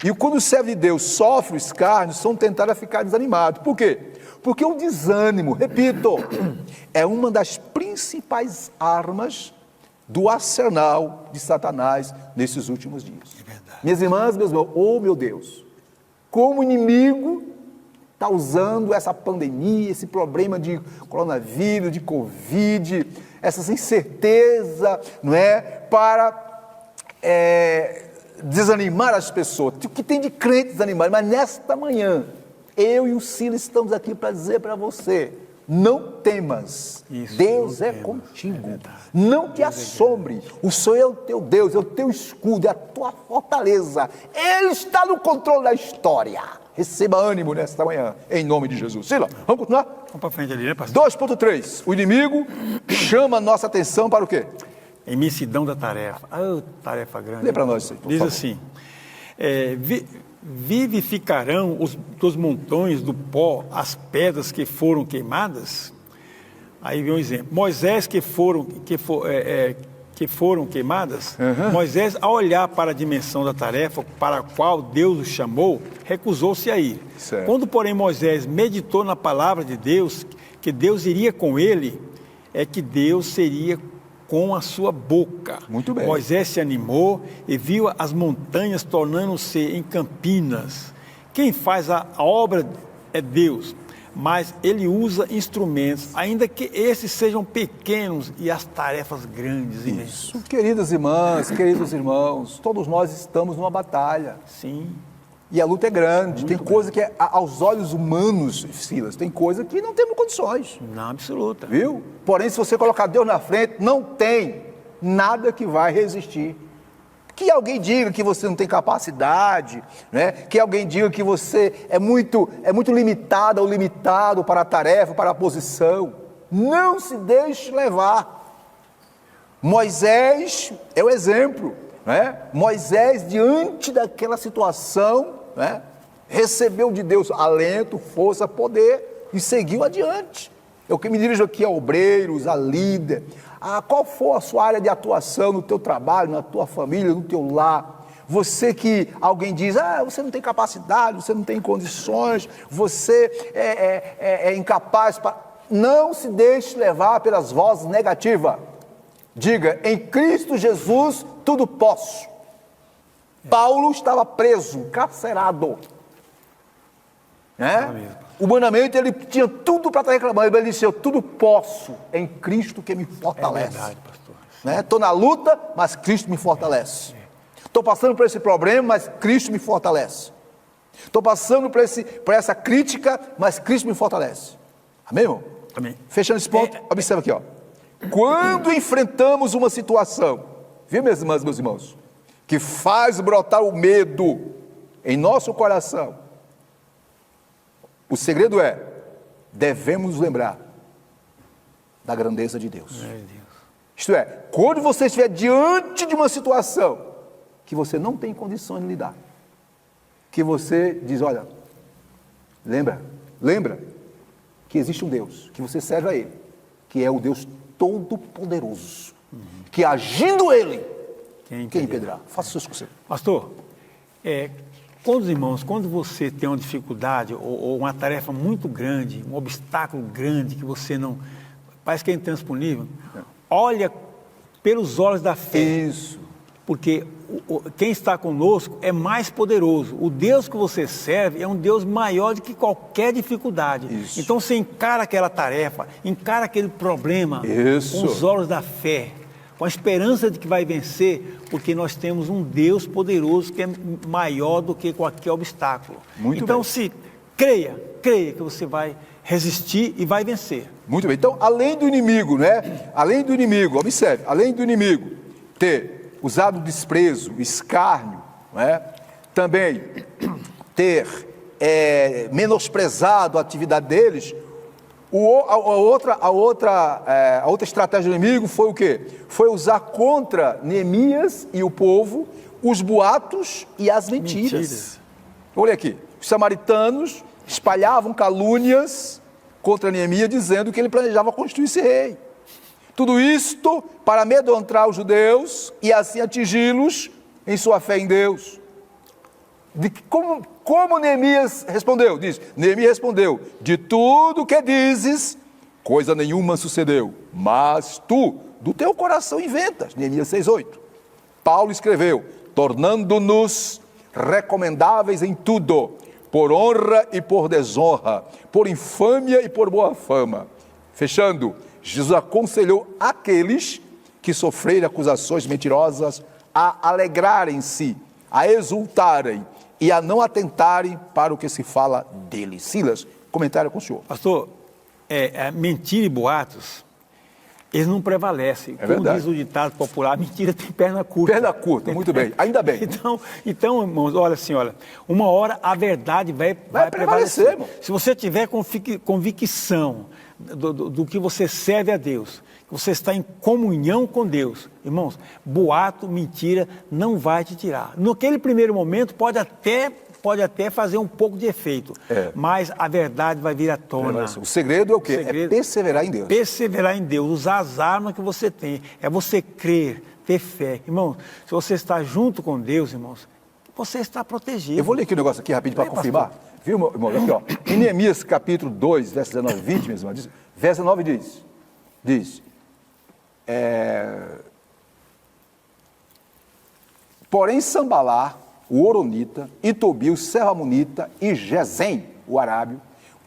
e quando o servo de Deus sofre o escárnio, são tentados a ficar desanimados. Por quê? Porque o desânimo, repito, é uma das principais armas do arsenal de Satanás nesses últimos dias. É verdade. Minhas irmãs, meus irmãos, oh meu Deus, como o inimigo está usando essa pandemia, esse problema de coronavírus, de Covid, essa incerteza, não é, para desanimar as pessoas. O que tem de crente desanimado? Mas nesta manhã, eu e o Silas estamos aqui para dizer para você, não temas, isso, Deus não é temas, contigo, não te assombre, o Senhor é o teu Deus, é o teu escudo, é a tua fortaleza, Ele está no controle da história. Receba ânimo nesta manhã, em nome de Jesus. Silas, vamos continuar? Vamos para frente ali, né, pastor? 2.3, o inimigo chama a nossa atenção para o quê? Imensidão da tarefa. Tarefa grande. Lê para nós isso aí, por Diz favor. assim, vivificarão dos montões do pó as pedras que foram queimadas? Aí vem um exemplo. Moisés que foram queimadas, Moisés, ao olhar para a dimensão da tarefa para a qual Deus o chamou, recusou-se a ir. Certo. Quando, porém, Moisés meditou na palavra de Deus, que Deus iria com ele, é que Deus seria com a sua boca. Muito bem. Moisés se animou e viu as montanhas tornando-se em campinas. Quem faz a obra é Deus, mas Ele usa instrumentos, ainda que esses sejam pequenos e as tarefas grandes. Isso. Queridas irmãs, queridos irmãos, todos nós estamos numa batalha. Sim. E a luta é grande. Muito tem coisa que aos olhos humanos, Silas, tem coisa que não temos condições. Na absoluta. Viu? Porém, se você colocar Deus na frente, não tem nada que vai resistir. Que alguém diga que você não tem capacidade, né? Que alguém diga que você é muito limitada ou limitado para a tarefa, para a posição. Não se deixe levar. Moisés é o exemplo, né? Moisés, diante daquela situação, né, recebeu de Deus alento, força, poder e seguiu adiante. Eu que me dirijo aqui a obreiros, a líder, a qual for a sua área de atuação no teu trabalho, na tua família, no teu lar. Você que alguém diz, você não tem capacidade, você não tem condições, você é incapaz. Não se deixe levar pelas vozes negativas. Diga, em Cristo Jesus tudo posso. Paulo estava preso, encarcerado. Humanamente ele tinha tudo para estar reclamando, mas ele disse, eu tudo posso em Cristo que me fortalece. É verdade, pastor. Estou na luta, mas Cristo me fortalece. Estou passando por esse problema, mas Cristo me fortalece. Estou passando por essa crítica, mas Cristo me fortalece. Amém, irmão? Amém. Fechando esse ponto, observa aqui, ó. Quando enfrentamos uma situação, viu, minhas irmãs e meus irmãos, que faz brotar o medo em nosso coração, o segredo devemos nos lembrar da grandeza de Deus. Isto é, quando você estiver diante de uma situação que você não tem condições de lidar, que você diz, olha, lembra que existe um Deus, que você serve a Ele, que é o Deus Todo-Poderoso, que agindo Ele, quem impedirá? Faça seus conselhos. Pastor, quando você tem uma dificuldade ou uma tarefa muito grande, um obstáculo grande que você não... Parece que é intransponível. Olha pelos olhos da fé. Isso. Porque quem está conosco é mais poderoso. O Deus que você serve é um Deus maior do que qualquer dificuldade. Isso. Então você encara aquela tarefa, encara aquele problema Isso. com os olhos da fé, com a esperança de que vai vencer, porque nós temos um Deus poderoso que é maior do que qualquer obstáculo. Muito então, bem. se creia que você vai resistir e vai vencer. Muito bem. Então, além do inimigo, né? Além do inimigo, observe, além do inimigo ter usado o desprezo, o escárnio, não é? Também ter menosprezado a atividade deles, a outra estratégia do inimigo foi o quê? Foi usar contra Neemias e o povo os boatos e as mentiras. Olha aqui, os samaritanos espalhavam calúnias contra Neemias, dizendo que ele planejava constituir-se rei. Tudo isto para amedrontar os judeus e assim atingi-los em sua fé em Deus. Como Neemias respondeu? Diz, Neemias respondeu, de tudo que dizes, coisa nenhuma sucedeu, mas tu, do teu coração inventas. Neemias 6,8. Paulo escreveu, tornando-nos recomendáveis em tudo, por honra e por desonra, por infâmia e por boa fama. Fechando, Jesus aconselhou aqueles que sofreram acusações mentirosas a alegrarem-se, a exultarem e a não atentarem para o que se fala dele. Silas, comentário com o senhor. Pastor, mentira e boatos, eles não prevalecem. Como verdade. diz o ditado popular, mentira tem perna curta. Perna curta, muito bem, ainda bem. Então, irmãos, olha assim, uma hora a verdade vai prevalecer. Irmão. Se você tiver convicção do que você serve a Deus, que você está em comunhão com Deus, irmãos, boato, mentira, não vai te tirar. Naquele primeiro momento pode até fazer um pouco de efeito, mas a verdade vai vir à tona. O segredo é o quê? É perseverar em Deus. Perseverar em Deus, usar as armas que você tem, é você crer, ter fé. Irmãos, se você está junto com Deus, irmãos, você está protegido. Eu vou ler aqui um negócio aqui rapidinho para confirmar. Pastor. Viu, irmão? Aqui, ó. Em Neemias, capítulo 2, versos 19 e 20, mesmo, verso 19 diz, porém Sambalá, o Oronita, e Tobia, o Serramonita, e Gesem, o Arábio,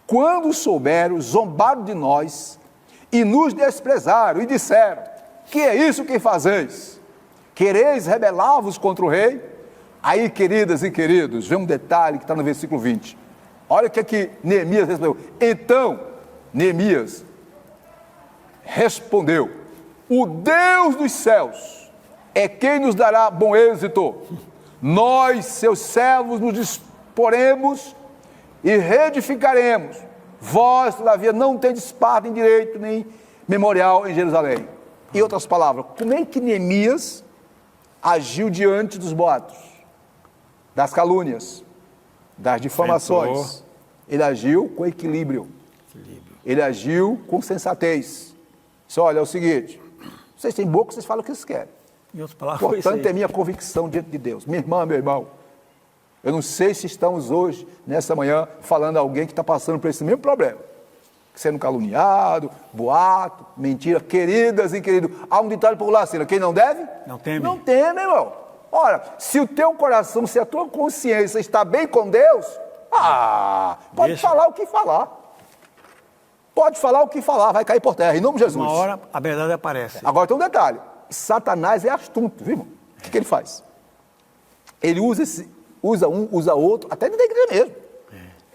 quando souberam, zombaram de nós e nos desprezaram e disseram, que é isso que fazeis? Quereis rebelar-vos contra o rei? Aí, queridas e queridos, vê um detalhe que está no versículo 20. Olha o que é que Neemias respondeu. Então, Neemias respondeu, o Deus dos céus é quem nos dará bom êxito. Nós, seus servos, nos disporemos e reedificaremos. Vós, todavia, não tendes parte em direito nem memorial em Jerusalém. Em outras palavras, como é que Neemias agiu diante dos boatos, das calúnias, das difamações? Ele agiu com equilíbrio. Ele agiu com sensatez. Disse, olha, é o seguinte, vocês têm boca, vocês falam o que vocês querem. Portanto, é minha convicção diante de Deus. Minha irmã, meu irmão, eu não sei se estamos hoje, nessa manhã, falando a alguém que está passando por esse mesmo problema. Sendo caluniado, boato, mentira. Queridas e queridos, há um ditado popular assim, quem não deve? Não teme. Não teme, irmão. Ora, se o teu coração, se a tua consciência está bem com Deus, pode falar o que falar. Pode falar o que falar, vai cair por terra, em nome de Jesus. Uma hora a verdade aparece. Agora tem um detalhe, Satanás é astuto, viu, irmão? O que ele faz? Ele usa outro, até dentro da igreja mesmo.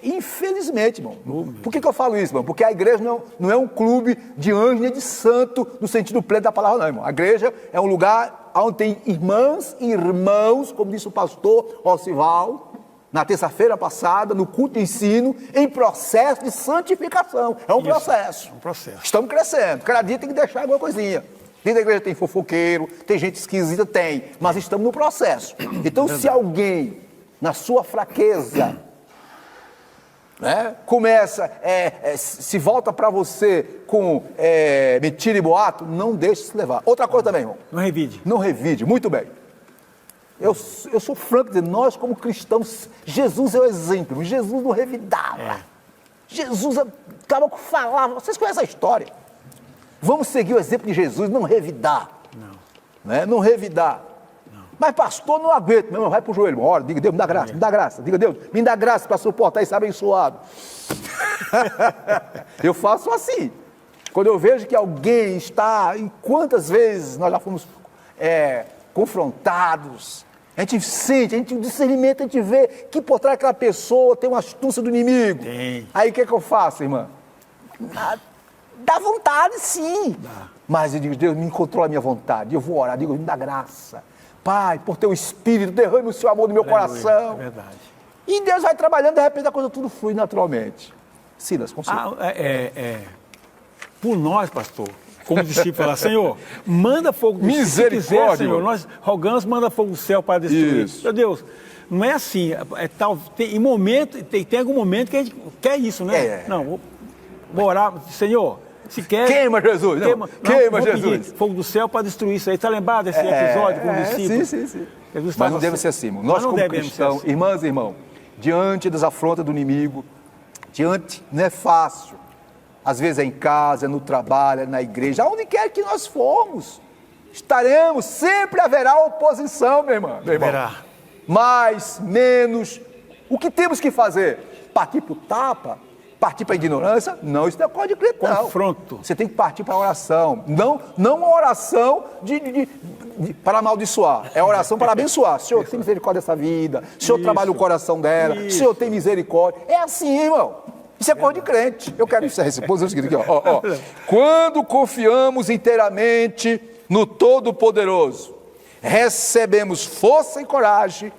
Infelizmente, irmão. Por que eu falo isso, irmão? Porque a igreja não é um clube de anjo nem de santo, no sentido pleno da palavra, não, irmão. A igreja é um lugar onde tem irmãs e irmãos, como disse o pastor Osival, na terça-feira passada, no culto de ensino, em processo de santificação. É um processo. É um processo. Estamos crescendo. Cada dia tem que deixar alguma coisinha. Dentro da igreja tem fofoqueiro, tem gente esquisita, tem. Mas estamos no processo. Então, se alguém, na sua fraqueza, começa, se volta para você com mentira e boato, não deixe se levar. Outra coisa também, irmão. Não revide. Não revide, muito bem. Eu sou franco dizendo, nós como cristãos, Jesus é o exemplo, Jesus não revidava. Jesus acaba com falar, vocês conhecem a história. Vamos seguir o exemplo de Jesus, não revidar. Não revidar. Não. Mas pastor, não aguento, meu irmão, vai pro joelho, ora, diga, Deus, me dá graça, me dá graça. Diga, Deus, me dá graça para suportar isso abençoado. Eu faço assim. Quando eu vejo que alguém está, em quantas vezes nós já fomos confrontados, a gente sente, a gente o discernimento, a gente vê que por trás daquela pessoa tem uma astúcia do inimigo. Tem. Aí o que eu faço, irmã? Dá vontade, sim. Mas eu digo, Deus, me controla a minha vontade. Eu vou orar, digo, me dá graça. Pai, por teu Espírito, derrame o seu amor no meu coração. É verdade. E Deus vai trabalhando, de repente a coisa tudo flui naturalmente. Silas, consigo. Por nós, pastor, como discípulo, falar, Senhor, manda fogo do céu. Se quiser, Senhor, nós rogamos, manda fogo do céu para destruir. Isso. Meu Deus, não é assim. Tem algum momento que a gente quer isso, né? Não, vou orar, Senhor, se quer... Queima Jesus! Queima Jesus! Fogo do céu para destruir isso aí. Está lembrado desse episódio com o discípulo? Sim. Jesus Mas não deve ser assim, irmão. Nós, como cristãos, assim. Irmãs e irmãos, diante das afrontas do inimigo, não é fácil. Às vezes é em casa, é no trabalho, é na igreja, aonde quer que nós formos, estaremos, sempre haverá oposição, meu irmão. Haverá. Mais, menos, o que temos que fazer? Partir para o tapa? Partir para a ignorância? Não, isso não é coisa de crente, não. Confronto. Você tem que partir para a oração. Não uma oração para amaldiçoar. É a oração para abençoar. Senhor, tem misericórdia dessa vida. Senhor, trabalha o coração dela. Senhor, tem misericórdia. É assim, irmão. Isso é coisa de crente. Eu quero encerrar esse ponto. Aqui, ó. Quando confiamos inteiramente no Todo-Poderoso, recebemos força e coragem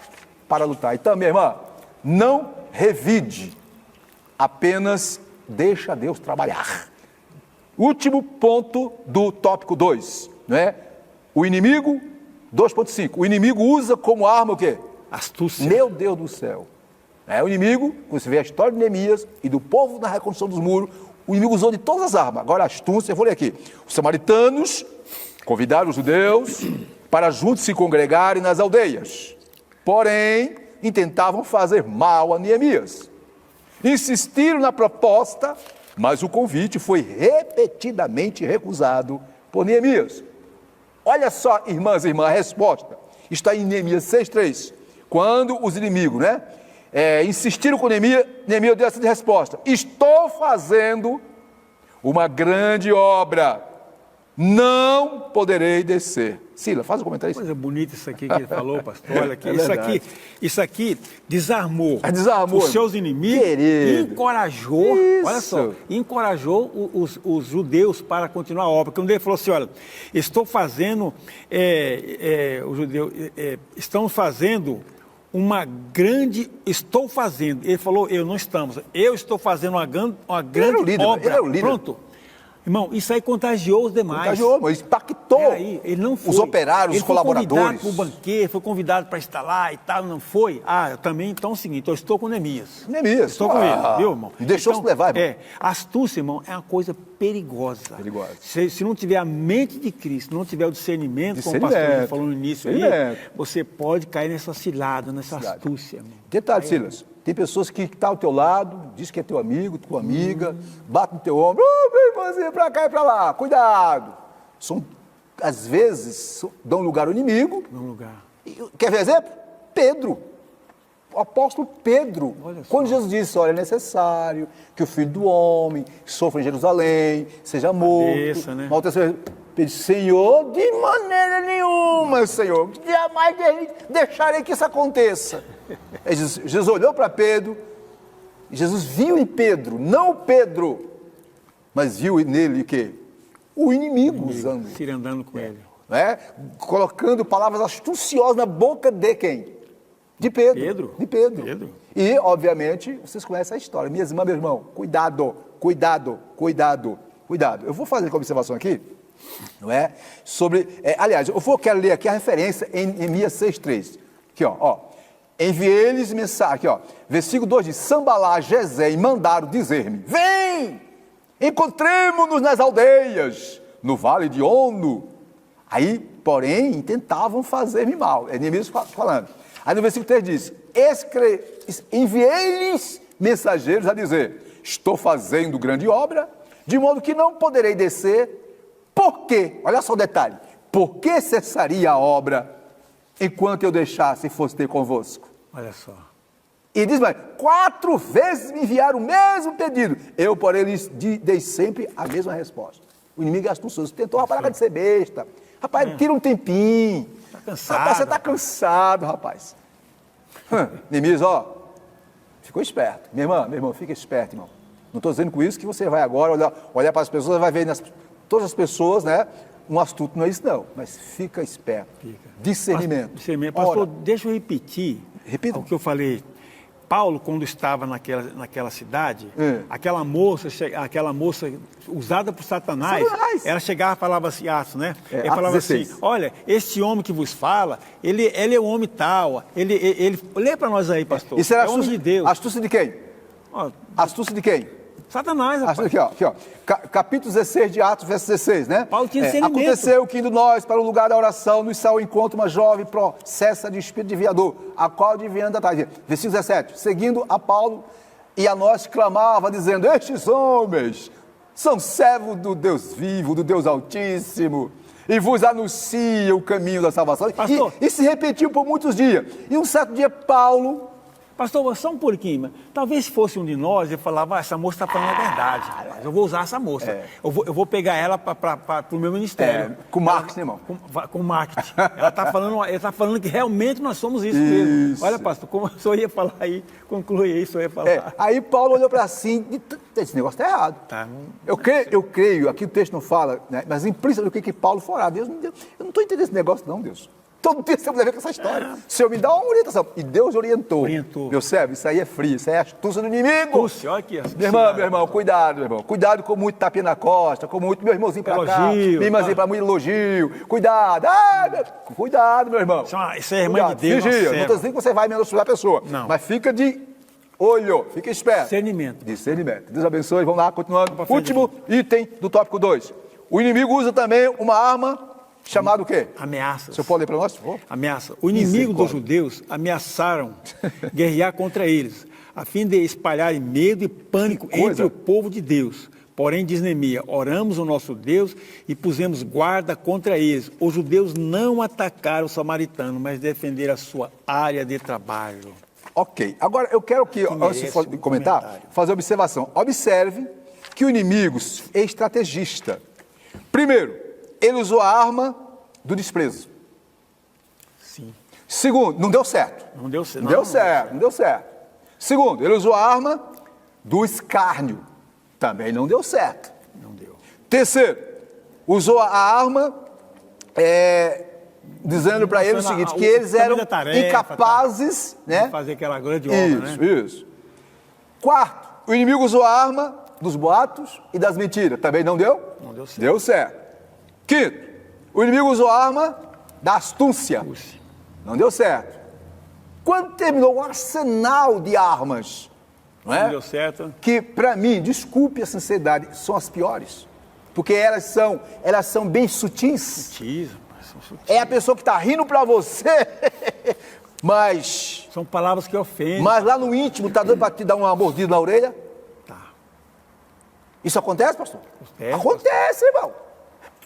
para lutar. Então, minha irmã, não revide. Apenas deixa Deus trabalhar. Último ponto do tópico 2, não é? O inimigo, 2.5, o inimigo usa como arma o quê? Astúcia. Meu Deus do céu. O inimigo, quando você vê a história de Neemias e do povo na reconstrução dos muros, o inimigo usou de todas as armas. Agora a astúcia, eu vou ler aqui. Os samaritanos convidaram os judeus para juntos se congregarem nas aldeias. Porém, intentavam fazer mal a Neemias. Insistiram na proposta, mas o convite foi repetidamente recusado por Neemias. Olha só, irmãs e irmãs, a resposta está em Neemias 6,3. Quando os inimigos, insistiram com Neemias, Neemias deu essa resposta: estou fazendo uma grande obra, não poderei descer. Sila, faz um comentário. Coisa bonita isso aqui que ele falou, pastor. Olha aqui, isso aqui desarmou os seus inimigos, querido. Encorajou, isso. Olha só, encorajou os judeus para continuar a obra. Quando ele falou assim, olha, estou fazendo, os judeus estão fazendo uma grande, ele falou, eu estou fazendo uma grande obra. Ele é o líder. Pronto. Irmão, isso aí contagiou os demais. Contagiou, mas impactou ele não foi. Os operários, os colaboradores. Ele foi convidado para o banquete, foi convidado para estar lá e tal, não foi? Também, então é o seguinte, eu estou com Neemias. Estou com ele, viu, irmão? Deixou se levar, irmão. Astúcia, irmão, é uma coisa perigosa. Se não tiver a mente de Cristo, não tiver o discernimento, como o pastor falou no início aí, você pode cair nessa cilada, nessa astúcia, irmão. Detalhe, Silas. Tem pessoas que estão ao teu lado, diz que é teu amigo, tua amiga, bate no teu ombro, meu irmãozinho, para cá e para lá, cuidado. Às vezes, dão lugar ao inimigo. Quer ver exemplo? Pedro. O apóstolo Pedro. Quando Jesus disse, olha, é necessário que o Filho do Homem sofra em Jerusalém, seja morto. Ele disse, Senhor, de maneira nenhuma, Senhor, jamais deixarei que isso aconteça. Jesus olhou para Pedro, e Jesus viu em Pedro, não Pedro, mas viu nele o quê? O inimigo usando. Se andando com ele. Colocando palavras astuciosas na boca de quem? De Pedro. De Pedro. E, obviamente, vocês conhecem a história. Minhas irmãs, meu irmão, cuidado. Eu vou fazer uma observação aqui, sobre... aliás, quero ler aqui a referência em Neemias 6,3. Aqui, ó. Enviei-lhes mensagem, aqui, ó. Versículo 2 diz, Sambalá, Gesem mandaram dizer-me, vem, encontremo-nos nas aldeias, no vale de Ono. Aí, porém, tentavam fazer-me mal. É Neemias falando. Aí no versículo 3 diz, enviei-lhes mensageiros a dizer, estou fazendo grande obra, de modo que não poderei descer. Por quê? Olha só o detalhe. Por que cessaria a obra enquanto eu deixasse e fosse ter convosco? Olha só. E diz mais, 4 vezes me enviaram o mesmo pedido. Eu, porém, lhes dei sempre a mesma resposta. O inimigo é astucioso. Tentou, parar de ser besta. Rapaz, tira um tempinho. Está cansado. Rapaz, você está cansado, rapaz. Neemias, ficou esperto. Minha irmã, fica esperto, irmão. Não estou dizendo com isso que você vai agora olhar para as pessoas, vai ver todas as pessoas, um astuto, não é isso não. Mas fica esperto. Discernimento. Pastor, deixa eu repetir o que eu falei. Paulo, quando estava naquela cidade, aquela moça usada por Satanás, ela chegava e falava assim, Atos, né? Ele falava 16. Assim, olha, este homem que vos fala, ele é o homem tal, lê para nós aí, pastor. Isso era homem de Deus. Astúcia de quem? Astúcia de quem? Satanás, rapaz. Aqui, ó. Capítulo 16 de Atos, verso 16, né? Paulo tinha discernimento. Aconteceu que indo nós para o lugar da oração, nos saiu ao encontro uma jovem processa de espírito desviador, a qual adivinhando atrás. Versículo 17. Seguindo a Paulo e a nós clamava, dizendo, estes homens são servos do Deus vivo, do Deus Altíssimo, e vos anunciam o caminho da salvação. E se repetiu por muitos dias. E um certo dia, Paulo... Pastor, só um pouquinho, talvez fosse um de nós e falava, essa moça está falando a verdade, rapaz, eu vou usar essa moça, eu vou pegar ela para o meu ministério. Com marketing, irmão. Com marketing. Ele está falando que realmente nós somos isso mesmo. Olha, pastor, como o senhor ia falar aí, conclui aí, o senhor ia falar. Aí Paulo olhou para assim, esse negócio está errado. Tá. Eu creio, aqui o texto não fala, né, mas implícito do que Paulo fará. Deus, eu não estou entendendo esse negócio não, Deus. Todo dia você deve ver com essa história. O Senhor me dá uma orientação. E Deus orientou. Meu servo, isso aí é frio, isso aí é astúcia do inimigo. Olha aqui. Meu irmão, cuidado, meu irmão. Cuidado com muito tapinha na costa, com muito meu irmãozinho pra cá. Minha irmãzinha pra muito elogio. Cuidado. Cuidado, meu irmão. Isso é irmã de Deus. Vigia. Não estou dizendo que você vai menosprezar a pessoa. Não. Mas fica de olho, fica esperto. Discernimento. Deus abençoe. Vamos lá, continuando. Último item do tópico 2. O inimigo usa também uma arma chamado o quê? Ameaças. O senhor pode ler para nós, por favor? Ameaça. O inimigo dos judeus ameaçaram guerrear contra eles, a fim de espalharem medo e pânico entre o povo de Deus. Porém, diz Neemias, oramos ao nosso Deus e pusemos guarda contra eles. Os judeus não atacaram os samaritanos, mas defenderam a sua área de trabalho. Ok. Agora, eu quero que antes de comentar, fazer observação. Observe que o inimigo é estrategista. Primeiro, ele usou a arma do desprezo. Sim. Segundo, não deu certo. Não deu certo. Não deu certo. Segundo, ele usou a arma do escárnio. Também não deu certo. Não deu. Terceiro, usou a arma dizendo para eles o seguinte, que eles eram incapazes, né? De fazer aquela grande obra, né? Isso. Quarto, o inimigo usou a arma dos boatos e das mentiras. Também não deu? Não deu certo. Deu certo. Quinto, o inimigo usou a arma da astúcia. Não deu certo. Quando terminou o arsenal de armas, não deu certo. Que para mim, desculpe a sinceridade, são as piores. Porque elas são bem sutis. É a pessoa que está rindo para você, mas... São palavras que ofendem. Mas lá no íntimo, está dando para te dar uma mordida na orelha? Tá. Isso acontece, pastor? Acontece, irmão.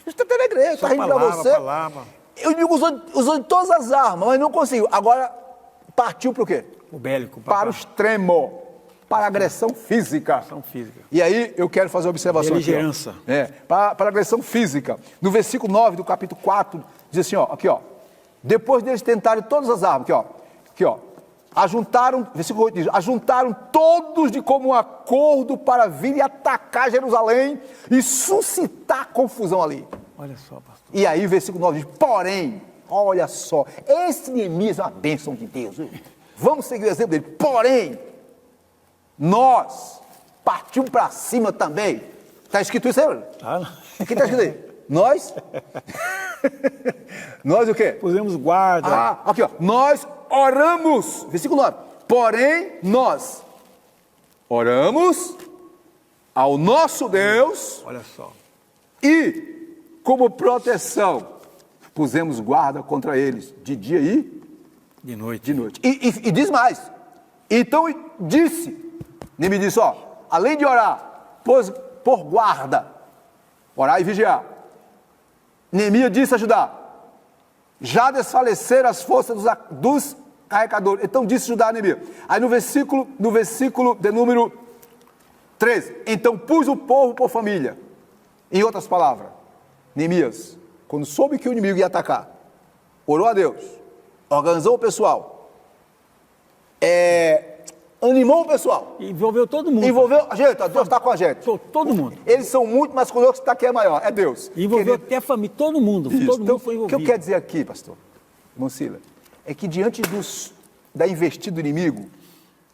Isso está até na igreja, está rindo para você. O inimigo usou todas as armas, mas não conseguiu. Agora, partiu para o quê? O bélico. Para o extremo. Para a agressão física. E aí, eu quero fazer uma observação Beligerância. aqui. Para a agressão física. No versículo 9 do capítulo 4, diz assim, aqui, depois deles tentarem todas as armas, ajuntaram, versículo 8 diz, ajuntaram todos de comum acordo para vir e atacar Jerusalém e suscitar confusão ali. Olha só, pastor. E aí o versículo 9 diz, porém, olha só, esse Neemias é uma bênção de Deus. Viu? Vamos seguir o exemplo dele. Porém, nós partimos para cima também. Está escrito isso aí? O que está escrito aí? Nós? Nós o quê? Pusemos guarda. Aqui, nós oramos. Versículo 9. Porém, nós oramos ao nosso Deus. Olha só. E, como proteção, pusemos guarda contra eles, de dia e de noite. E diz mais. Então Neemias disse, além de orar, por guarda, orar e vigiar. Neemias disse a Judá, já desfaleceram as forças dos carregadores. Então disse Judá a Neemias. Aí no versículo de número 13, então pus o povo por família. Em outras palavras, Neemias, quando soube que o inimigo ia atacar, orou a Deus, organizou o pessoal, animou o pessoal. Envolveu todo mundo. Envolveu a gente, Deus está com a gente. Todo mundo. Eles são muito, mas conosco está quem é maior, é Deus. Envolveu até a família, todo mundo. Isso. Todo mundo foi envolvido. O que eu quero dizer aqui, pastor Monsila, é que diante da investida do inimigo,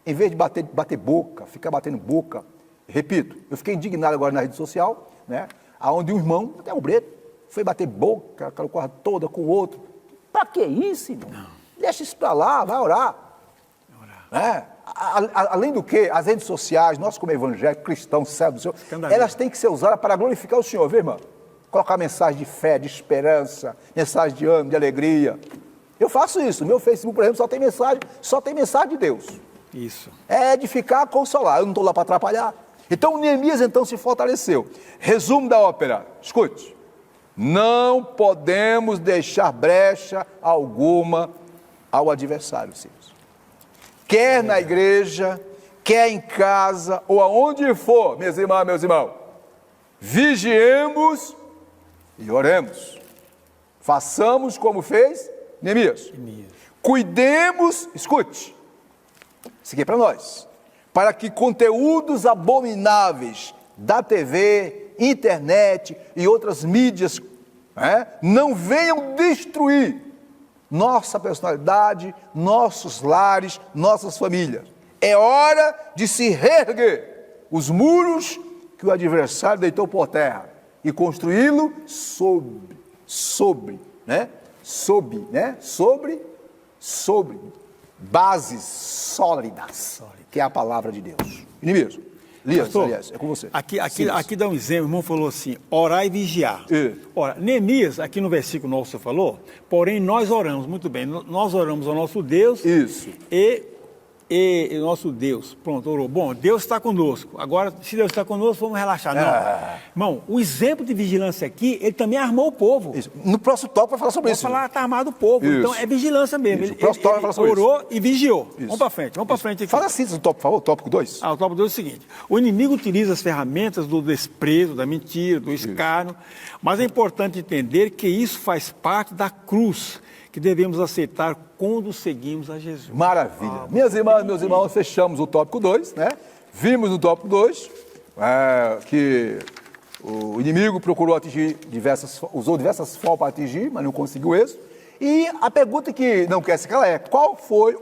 Em vez de bater boca, ficar batendo boca, repito, eu fiquei indignado agora na rede social, né? Onde um irmão, até obreiro, foi bater boca, aquela coisa toda com o outro. Para que isso, irmão? Não. Deixa isso para lá, vai orar. Né? Além do que, as redes sociais, nós como evangélicos, cristãos, servos do Senhor, elas têm que ser usadas para glorificar o Senhor, viu, irmão? Colocar mensagem de fé, de esperança, mensagem de ânimo, de alegria. Eu faço isso. No meu Facebook, por exemplo, só tem mensagem de Deus. Isso. É edificar, consolar. Eu não estou lá para atrapalhar. Então, Neemias, então, se fortaleceu. Resumo da ópera. Escute. Não podemos deixar brecha alguma ao adversário, filhos. Quer na igreja, quer em casa, ou aonde for, minhas irmãs, meus irmãos, vigiemos e oremos. Façamos como fez Neemias. Cuidemos, escute, isso aqui é para nós, para que conteúdos abomináveis da TV, internet e outras mídias não venham destruir nossa personalidade, nossos lares, nossas famílias. É hora de se reerguer os muros que o adversário deitou por terra e construí-lo sobre bases sólidas, que é a palavra de Deus. Inimigos, Elias, é com você. Aqui dá um exemplo, o irmão falou assim, orar e vigiar. Ora, Neemias, aqui no versículo 9 você falou, porém nós oramos, muito bem, nós oramos ao nosso Deus. Isso. E nosso Deus, pronto, orou. Bom, Deus está conosco. Agora, se Deus está conosco, vamos relaxar. Não. Irmão, o exemplo de vigilância aqui, ele também armou o povo. Isso. No próximo tópico vai falar sobre isso. Vai falar, está armado o povo. Isso. Então, é vigilância mesmo. Isso. O próximo tópico vai falar sobre orou e vigiou. Isso. Vamos para frente aqui. Fala assim do tópico, por favor, tópico 2. O tópico 2 é o seguinte. O inimigo utiliza as ferramentas do desprezo, da mentira, do escárnio, mas é importante entender que isso faz parte da cruz que devemos aceitar quando seguimos a Jesus. Maravilha. Minhas irmãs, meus irmãos, fechamos o tópico 2, né? Vimos no tópico 2 que o inimigo procurou atingir usou diversas formas para atingir, mas não conseguiu êxito. E a pergunta que não quer se calar é: qual foi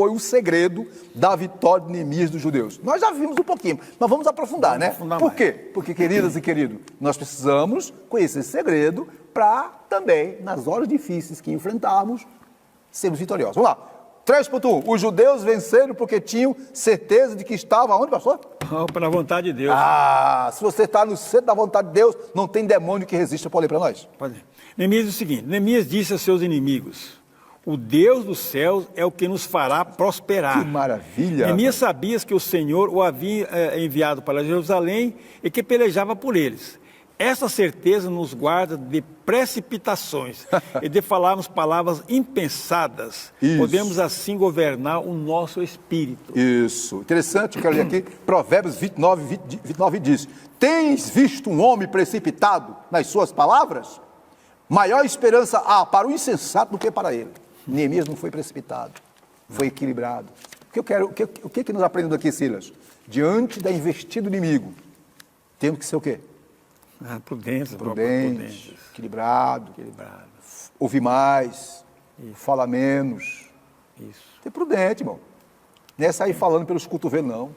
o segredo da vitória de Neemias dos judeus? Nós já vimos um pouquinho, mas vamos aprofundar, né? Por quê? Porque, queridas e queridos, nós precisamos conhecer esse segredo para também, nas horas difíceis que enfrentarmos, sermos vitoriosos. Vamos lá. 3.1. Os judeus venceram porque tinham certeza de que estavam aonde, pastor? Pela vontade de Deus. Se você está no centro da vontade de Deus, não tem demônio que resista. Pode ler para nós? Pode ler. Neemias diz o seguinte: Neemias disse a seus inimigos: o Deus dos céus é o que nos fará prosperar. Que maravilha! Neemias sabia que o Senhor o havia enviado para Jerusalém e que pelejava por eles. Essa certeza nos guarda de precipitações e de falarmos palavras impensadas. Isso. Podemos assim governar o nosso espírito. Isso. Interessante, eu quero ler aqui, Provérbios 29 diz: tens visto um homem precipitado nas suas palavras? Maior esperança há para o insensato do que para ele. Neemias não foi precipitado, foi equilibrado. O que nós aprendemos aqui, Silas? Diante da investida do inimigo, temos que ser o quê? Prudente, equilibrado, ouvir mais, fala menos. Isso. Ser prudente, irmão. Não é sair falando pelos cotovelos, não.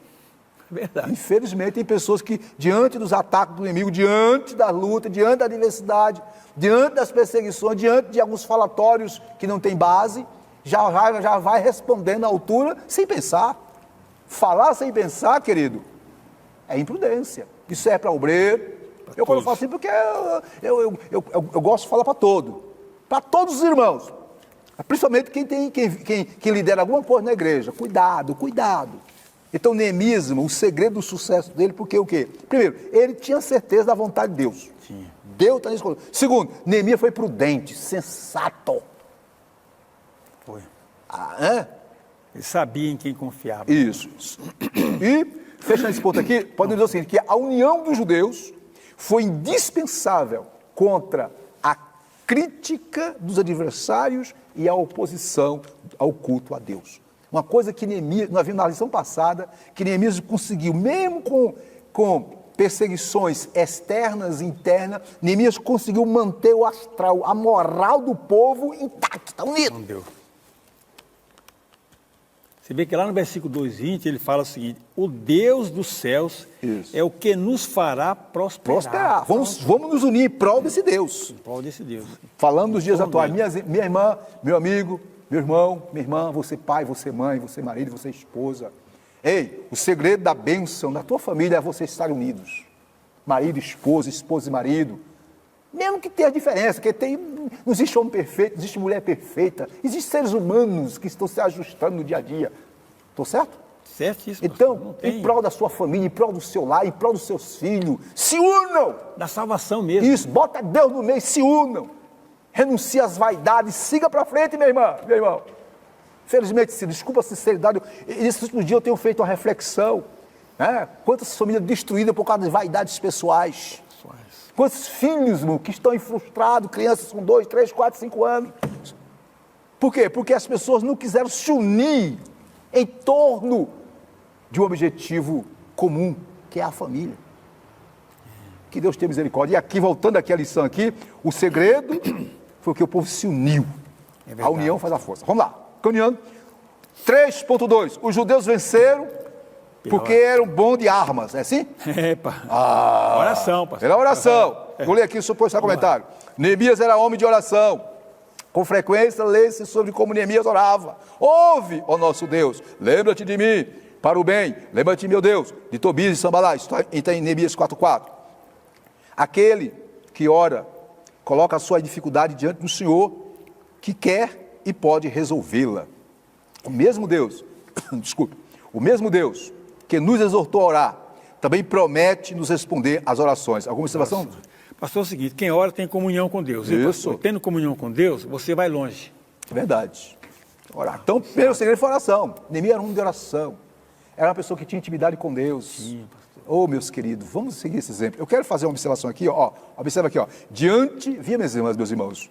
Verdade. Infelizmente, tem pessoas que, diante dos ataques do inimigo, diante da luta, diante da adversidade, diante das perseguições, diante de alguns falatórios que não têm base, já vai respondendo à altura sem pensar. Falar sem pensar, querido, é imprudência. Isso é para obreiro. Quando eu falo assim, porque eu gosto de falar para todos os irmãos, principalmente quem lidera alguma coisa na igreja. Cuidado. Então, Neemias, o segredo do sucesso dele, porque o quê? Primeiro, ele tinha certeza da vontade de Deus. Sim. Deus está nisso. Segundo, Neemias foi prudente, sensato. Foi. Ele sabia em quem confiava. Isso. E, fechando esse ponto aqui, podemos dizer o seguinte, que a união dos judeus foi indispensável contra a crítica dos adversários e a oposição ao culto a Deus. Uma coisa que Neemias, nós vimos na lição passada, que Neemias conseguiu, mesmo com perseguições externas e internas, Neemias conseguiu manter o astral, a moral do povo intacta, está unido. Não deu. Você vê que lá no versículo 2:20 ele fala o seguinte: o Deus dos céus Isso. é o que nos fará prosperar. Vamos nos unir em prol desse Deus. Em prol desse Deus. Falando dos dias Som atuais. dele. Minha irmã, meu amigo, meu irmão, minha irmã, você pai, você mãe, você marido, você esposa. Ei, o segredo da bênção da tua família é você estar unidos. Marido, esposa e marido. Mesmo que tenha diferença, porque não existe homem perfeito, não existe mulher perfeita, existem seres humanos que estão se ajustando no dia a dia. Estou certo? Certíssimo. Então, em prol da sua família, em prol do seu lar, em prol dos seus filhos, se unam! Da salvação mesmo. Isso, bota Deus no meio, se unam. Renuncie às vaidades, siga para frente, minha irmã, meu irmão. Felizmente, desculpa a sinceridade, esses últimos dias eu tenho feito uma reflexão. Né? Quantas famílias destruídas por causa de vaidades pessoais. Quantos filhos, irmão, que estão frustrados, crianças com 2, 3, 4, 5 anos. Por quê? Porque as pessoas não quiseram se unir em torno de um objetivo comum, que é a família. Que Deus tenha misericórdia. E aqui, voltando aqui à lição aqui, o segredo foi que o povo se uniu. A união faz a força. Vamos lá, caminhando. 3.2, os judeus venceram porque eram bons de armas, é assim? Epa. Oração, pastor. Pela oração. Vou ler aqui o seu comentário. Neemias era homem de oração. Com frequência, lê-se sobre como Neemias orava. Ouve, ó nosso Deus, lembra-te de mim, para o bem. Lembra-te, meu Deus, de Tobias e Sambalá. Está em Neemias 4:4. Aquele que ora, coloca a sua dificuldade diante do Senhor, que quer e pode resolvê-la. O mesmo Deus, desculpe, o mesmo Deus que nos exortou a orar, também promete nos responder às orações. Alguma observação? Pastor, é o seguinte, quem ora tem comunhão com Deus. Isso. Pastor, tendo comunhão com Deus, você vai longe. É verdade. Orar. Então, primeiro segredo foi oração. Neemias era um de oração. Era uma pessoa que tinha intimidade com Deus. Sim, pastor. Oh, meus queridos, vamos seguir esse exemplo. Eu quero fazer uma observação aqui, ó. Observa aqui, ó. Via meus irmãos,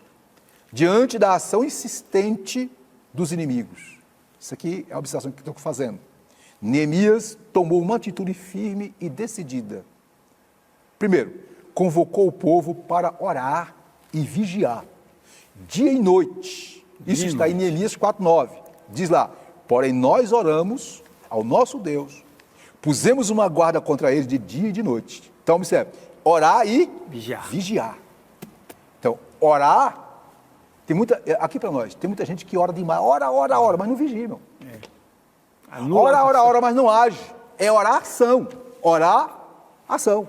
diante da ação insistente dos inimigos. Isso aqui é a observação que estou fazendo. Neemias tomou uma atitude firme e decidida. Primeiro, convocou o povo para orar e vigiar, dia e noite. Isso está em Neemias 4:9. Diz lá: porém nós oramos ao nosso Deus, pusemos uma guarda contra eles de dia e de noite. Então, observe, orar e vigiar. Então, orar, aqui para nós, tem muita gente que ora demais, ora, mas não vigia, irmão. Ora, mas não age. É oração. Orar, ação.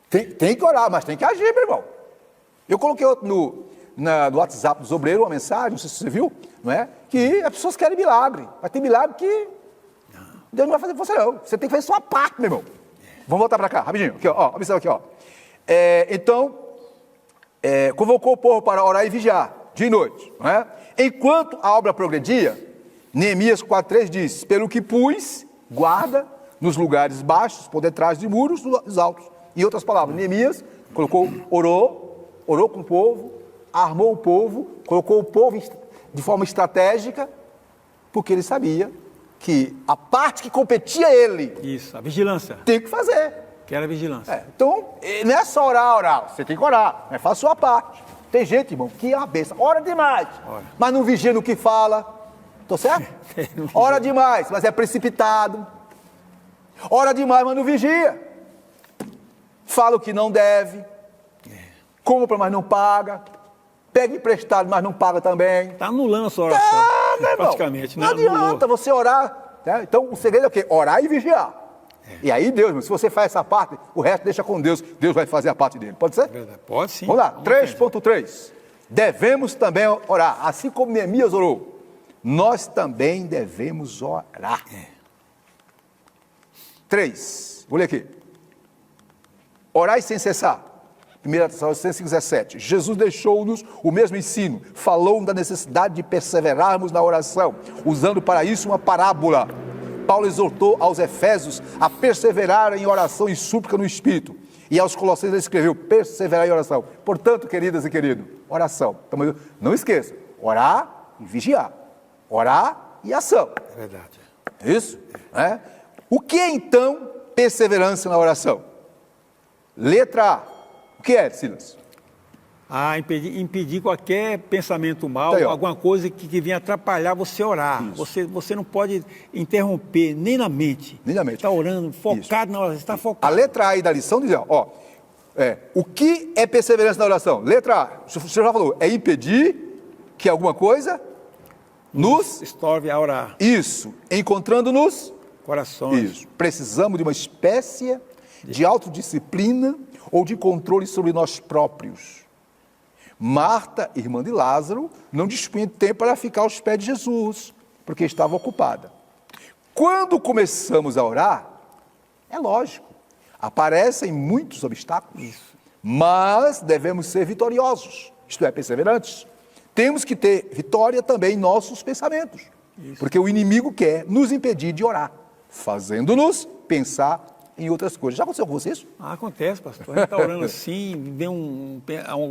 Tem que orar, mas tem que agir, meu irmão. Eu coloquei no WhatsApp dos obreiros uma mensagem, não sei se você viu, não é? Que as pessoas querem milagre. Mas tem milagre que Deus não vai fazer por você, não. Você tem que fazer sua parte, meu irmão. Vamos voltar para cá, rapidinho. Aqui, ó, observa aqui, ó. Convocou o povo para orar e vigiar, dia e noite, não é? Enquanto a obra progredia, Neemias 4:3 diz: pelo que pus guarda nos lugares baixos, por detrás de muros dos altos. Em outras palavras, Neemias orou com o povo, armou o povo, colocou o povo de forma estratégica, porque ele sabia que a parte que competia a ele... Isso, a vigilância. Tem que fazer. Que era a vigilância. Então, não é só orar. Você tem que orar, mas faça a sua parte. Tem gente, irmão, que é uma bênção. Ora demais, mas não vigia no que fala. Estou certo? Ora demais, mas é precipitado. Ora demais, mas não vigia. Fala o que não deve. Compra, mas não paga. Pega emprestado, mas não paga também. Está anulando a sua oração. Praticamente. Não adianta você orar. Né? Então, o segredo é o quê? Orar e vigiar. E aí, Deus, se você faz essa parte, o resto deixa com Deus. Deus vai fazer a parte dele. Pode ser? Pode sim. Vamos lá, 3.3. Devemos também orar. Assim como Neemias orou, nós também devemos orar. 3. Vou ler aqui. Orai sem cessar. 1 Tessalonicenses 5:17. Jesus deixou-nos o mesmo ensino. Falou da necessidade de perseverarmos na oração, usando para isso uma parábola. Paulo exortou aos Efésios a perseverar em oração e súplica no Espírito. E aos Colossenses ele escreveu, perseverar em oração. Portanto, queridas e queridos, oração. Então, não esqueça, orar e vigiar. Orar e ação. É verdade. Isso? É? O que é, então, perseverança na oração? Letra A. O que é, Silas? Impedir qualquer pensamento mal, Tá aí, ó. alguma coisa que venha atrapalhar você orar. Você não pode interromper, nem na mente. Nem na mente. Está orando, focado na oração, você está A focado. letra A aí da lição diz, ó, o que é perseverança na oração? Letra A, o senhor já falou, é impedir que alguma coisa nos... Estorve a orar. Isso, encontrando-nos... Corações. Isso, precisamos de uma espécie de autodisciplina ou de controle sobre nós próprios. Marta, irmã de Lázaro, não dispunha de tempo para ficar aos pés de Jesus, porque estava ocupada. Quando começamos a orar, é lógico, aparecem muitos obstáculos, mas devemos ser vitoriosos, isto é, perseverantes. Temos que ter vitória também em nossos pensamentos, porque o inimigo quer nos impedir de orar, fazendo-nos pensar em outras coisas. Já aconteceu com você isso? Acontece, pastor. A gente está orando assim,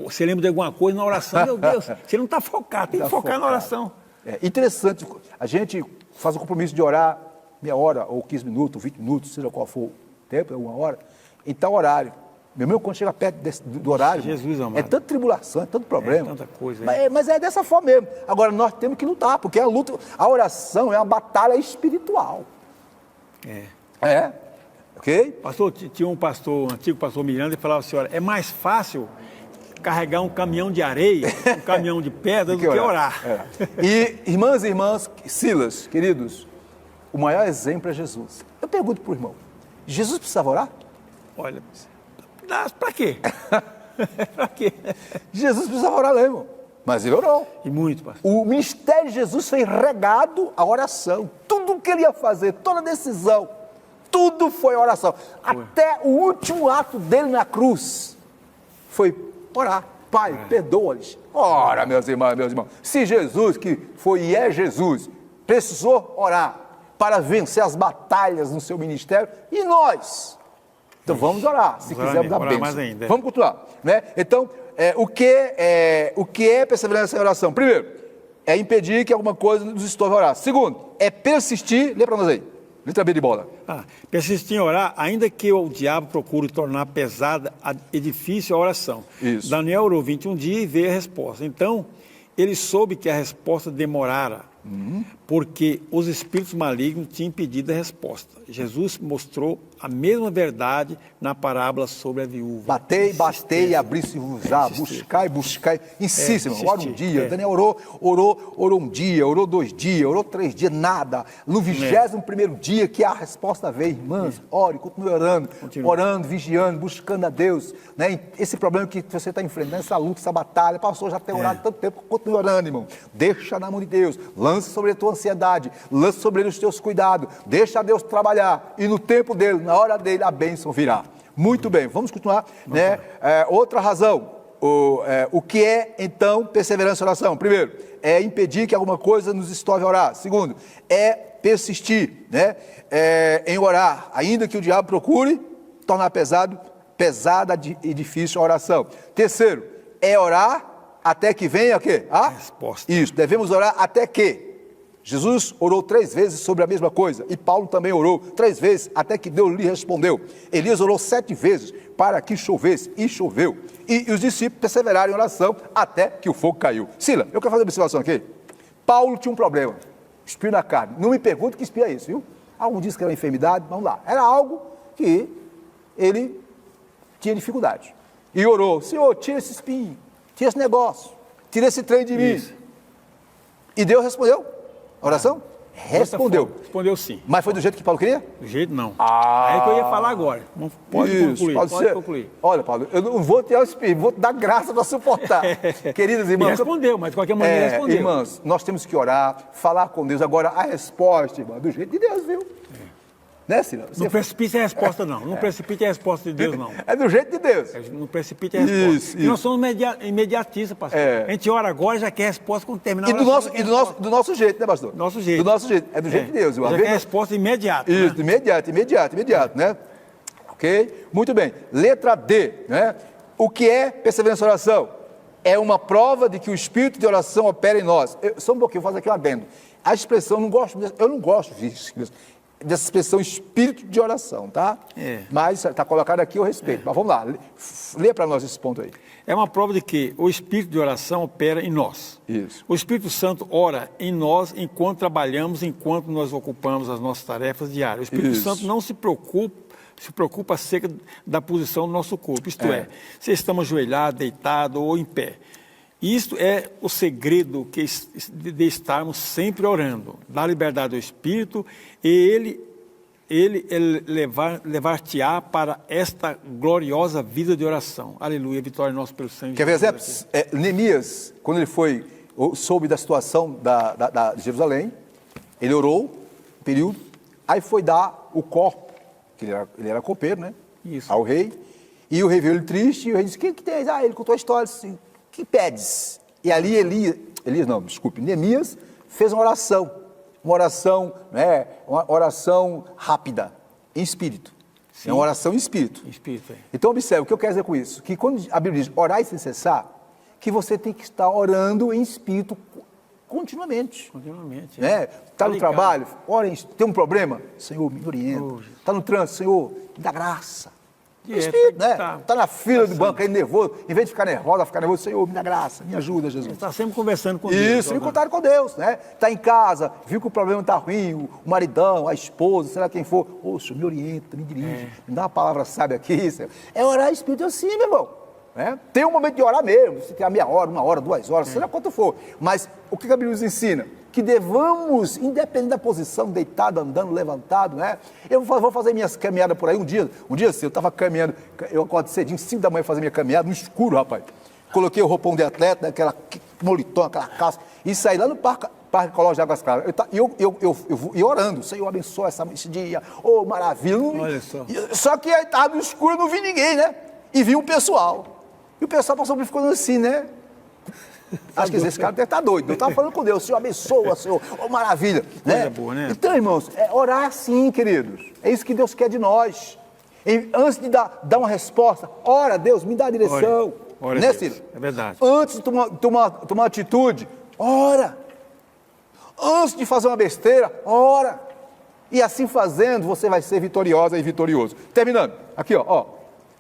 você lembra de alguma coisa na oração, meu Deus, você não está focado, tem que focar na oração. É interessante, a gente faz o compromisso de orar meia hora, ou 15 minutos, 20 minutos, seja qual for o tempo, uma hora, em tal horário. Meu irmão, quando chega perto do horário, Jesus amado, é tanta tribulação, é tanto problema. É tanta coisa. Mas é dessa forma mesmo. Agora, nós temos que lutar, porque a oração é uma batalha espiritual. Ok? Pastor, tinha um antigo pastor Miranda, e falava assim, olha, é mais fácil carregar um caminhão de areia, um caminhão de pedra, do que orar. E, irmãs e irmãos, Silas, queridos, o maior exemplo é Jesus. Eu pergunto para o irmão, Jesus precisava orar? Olha, para quê? Para quê? Jesus precisava orar, né, irmão? Mas ele orou. E muito, pastor. O ministério de Jesus foi regado à oração. Tudo o que ele ia fazer, toda decisão, tudo foi oração. Até o último ato dele na cruz foi orar. Pai, perdoa-lhes. Ora, meus irmãos, se Jesus, que foi e é Jesus, precisou orar para vencer as batalhas no seu ministério, e nós? Então vamos orar, se quisermos dar bênção. Vamos continuar, né? Então, o que é perseverança em oração? Primeiro, é impedir que alguma coisa nos estorve a orar. Segundo, é persistir, lê para nós aí, letra B de bola. Persistir em orar, ainda que o diabo procure tornar pesada e difícil a oração. Isso. Daniel orou 21 dias e veio a resposta. Então, ele soube que a resposta demorara, porque os espíritos malignos tinham impedido a resposta. Jesus mostrou a mesma verdade na parábola sobre a viúva. Batei e abri-se-vos-á, buscai. Insiste, irmão, ora um dia. Daniel orou um dia, orou 2 dias, orou 3 dias, nada. No 21º dia que a resposta veio, irmãs, ore, continue orando, vigiando, buscando a Deus. Né? Esse problema que você está enfrentando, essa luta, essa batalha, pastor, já tem orado tanto tempo, continue orando, irmão. Deixa na mão de Deus, lança sobre a tua ansiedade, lança sobre ele os teus cuidados, deixa Deus trabalhar, e no tempo dele, na hora dele, a bênção virá. Muito bem, vamos continuar, né? Outra razão, o que é então perseverança em oração? Primeiro, é impedir que alguma coisa nos estorve a orar. Segundo, é persistir, né? Em orar, ainda que o diabo procure tornar pesada e difícil a oração. Terceiro, é orar até que venha o quê? A resposta. Isso, devemos orar até que. Jesus orou 3 vezes sobre a mesma coisa, e Paulo também orou 3 vezes, até que Deus lhe respondeu. Elias orou 7 vezes para que chovesse, e choveu. E os discípulos perseveraram em oração até que o fogo caiu. Sila, eu quero fazer uma observação aqui. Paulo tinha um problema, espinho na carne. Não me pergunte que espinho é isso, viu? Algum diz que era uma enfermidade, vamos lá. Era algo que ele tinha dificuldade. E orou, Senhor, tira esse espinho, tira esse negócio, tira esse trem de mim. Isso. E Deus respondeu? A oração? Respondeu. Respondeu sim. Mas foi do jeito que Paulo queria? Do jeito não. É que eu ia falar agora. Pode concluir. Olha, Paulo, eu não vou tirar o espírito, vou te dar graça para suportar. Queridas irmãs. Ele respondeu, mas de qualquer maneira respondeu. Irmãs, nós temos que orar, falar com Deus. Agora, a resposta, irmã, do jeito de Deus, viu? Né, Sila? Não precipite a resposta, não. Não precipite a resposta de Deus, não. É do jeito de Deus. Não precipite a resposta. Isso. E nós somos imediatistas, pastor. A gente ora agora e já quer a resposta quando terminar a oração. Do nosso jeito, né, pastor? Do nosso jeito. Do nosso jeito. É do jeito de Deus. Já quer a resposta imediata. Isso, né? imediato, né? Ok? Muito bem. Letra D, né? O que é perseverança em oração? É uma prova de que o espírito de oração opera em nós. Só um pouquinho, eu vou fazer aqui um adendo. A expressão, eu não gosto disso. dessa expressão espírito de oração, tá? Mas está colocado aqui o respeito. Mas vamos lá, lê para nós esse ponto aí. É uma prova de que o espírito de oração opera em nós. Isso. O Espírito Santo ora em nós enquanto trabalhamos, enquanto nós ocupamos as nossas tarefas diárias. O Espírito Santo não se preocupa acerca da posição do nosso corpo, isto é, se estamos ajoelhados, deitados ou em pé. Isto é o segredo de estarmos sempre orando. Dá liberdade ao Espírito e ele levar-te-á para esta gloriosa vida de oração. Aleluia, vitória nossa pelo sangue. Quer ver exemplo? Neemias, quando ele soube da situação de Jerusalém, ele orou um período, aí foi dar o corpo, que ele era copeiro, né? Isso. Ao rei, e o rei viu ele triste, e o rei disse, o que tens? Ele contou a história, assim, que pedes? E ali Neemias fez uma oração, né? Uma oração rápida, em espírito. Sim. É uma oração em espírito. Então, observe, o que eu quero dizer com isso? Que quando a Bíblia diz orai sem cessar, que você tem que estar orando em espírito continuamente. Né? Está no trabalho, ora, tem um problema? Senhor, me orienta. Está no trânsito, Senhor, me dá graça. Espírito, né? Está na fila do banco aí nervoso, em vez de ficar nervoso, Senhor, me dá graça, me ajuda, Jesus. Está sempre conversando com Deus. Isso, me contaram com Deus, né? Está em casa, viu que o problema está ruim, o maridão, a esposa, sei lá quem for. Senhor, me orienta, me dirige, me dá uma palavra sábia aqui, Senhor. É orar espírito assim, meu irmão. Né? Tem um momento de orar mesmo, você tem a meia hora, 1 hora, 2 horas, sei lá quanto for. Mas o que a Bíblia nos ensina? Que devamos, independente da posição, deitado, andando, levantado, né? Eu vou fazer minhas caminhadas por aí. Um dia assim, eu estava caminhando, eu acordo cedinho, 5 da manhã, fazer minha caminhada, no escuro, rapaz. Coloquei o roupão de atleta, né, aquela moletom, aquela calça, e saí lá no Parque Ecológico de Águas Claras. Eu orando, Senhor, abençoa esse dia, maravilha. Olha só. Só que aí estava no escuro, eu não vi ninguém, né? E vi um pessoal. E o pessoal passou por ficando assim, né? Acho que esse cara deve estar doido. Eu estava falando com Deus, Senhor, abençoa, Senhor, maravilha. Coisa boa, né? Então, irmãos, orar assim, queridos. É isso que Deus quer de nós. Antes de dar uma resposta, ora, Deus, me dá a direção. Ora, né, Deus. Ciro? É verdade. Antes de tomar atitude, ora. Antes de fazer uma besteira, ora. E assim fazendo, você vai ser vitoriosa e vitorioso. Terminando, aqui, ó,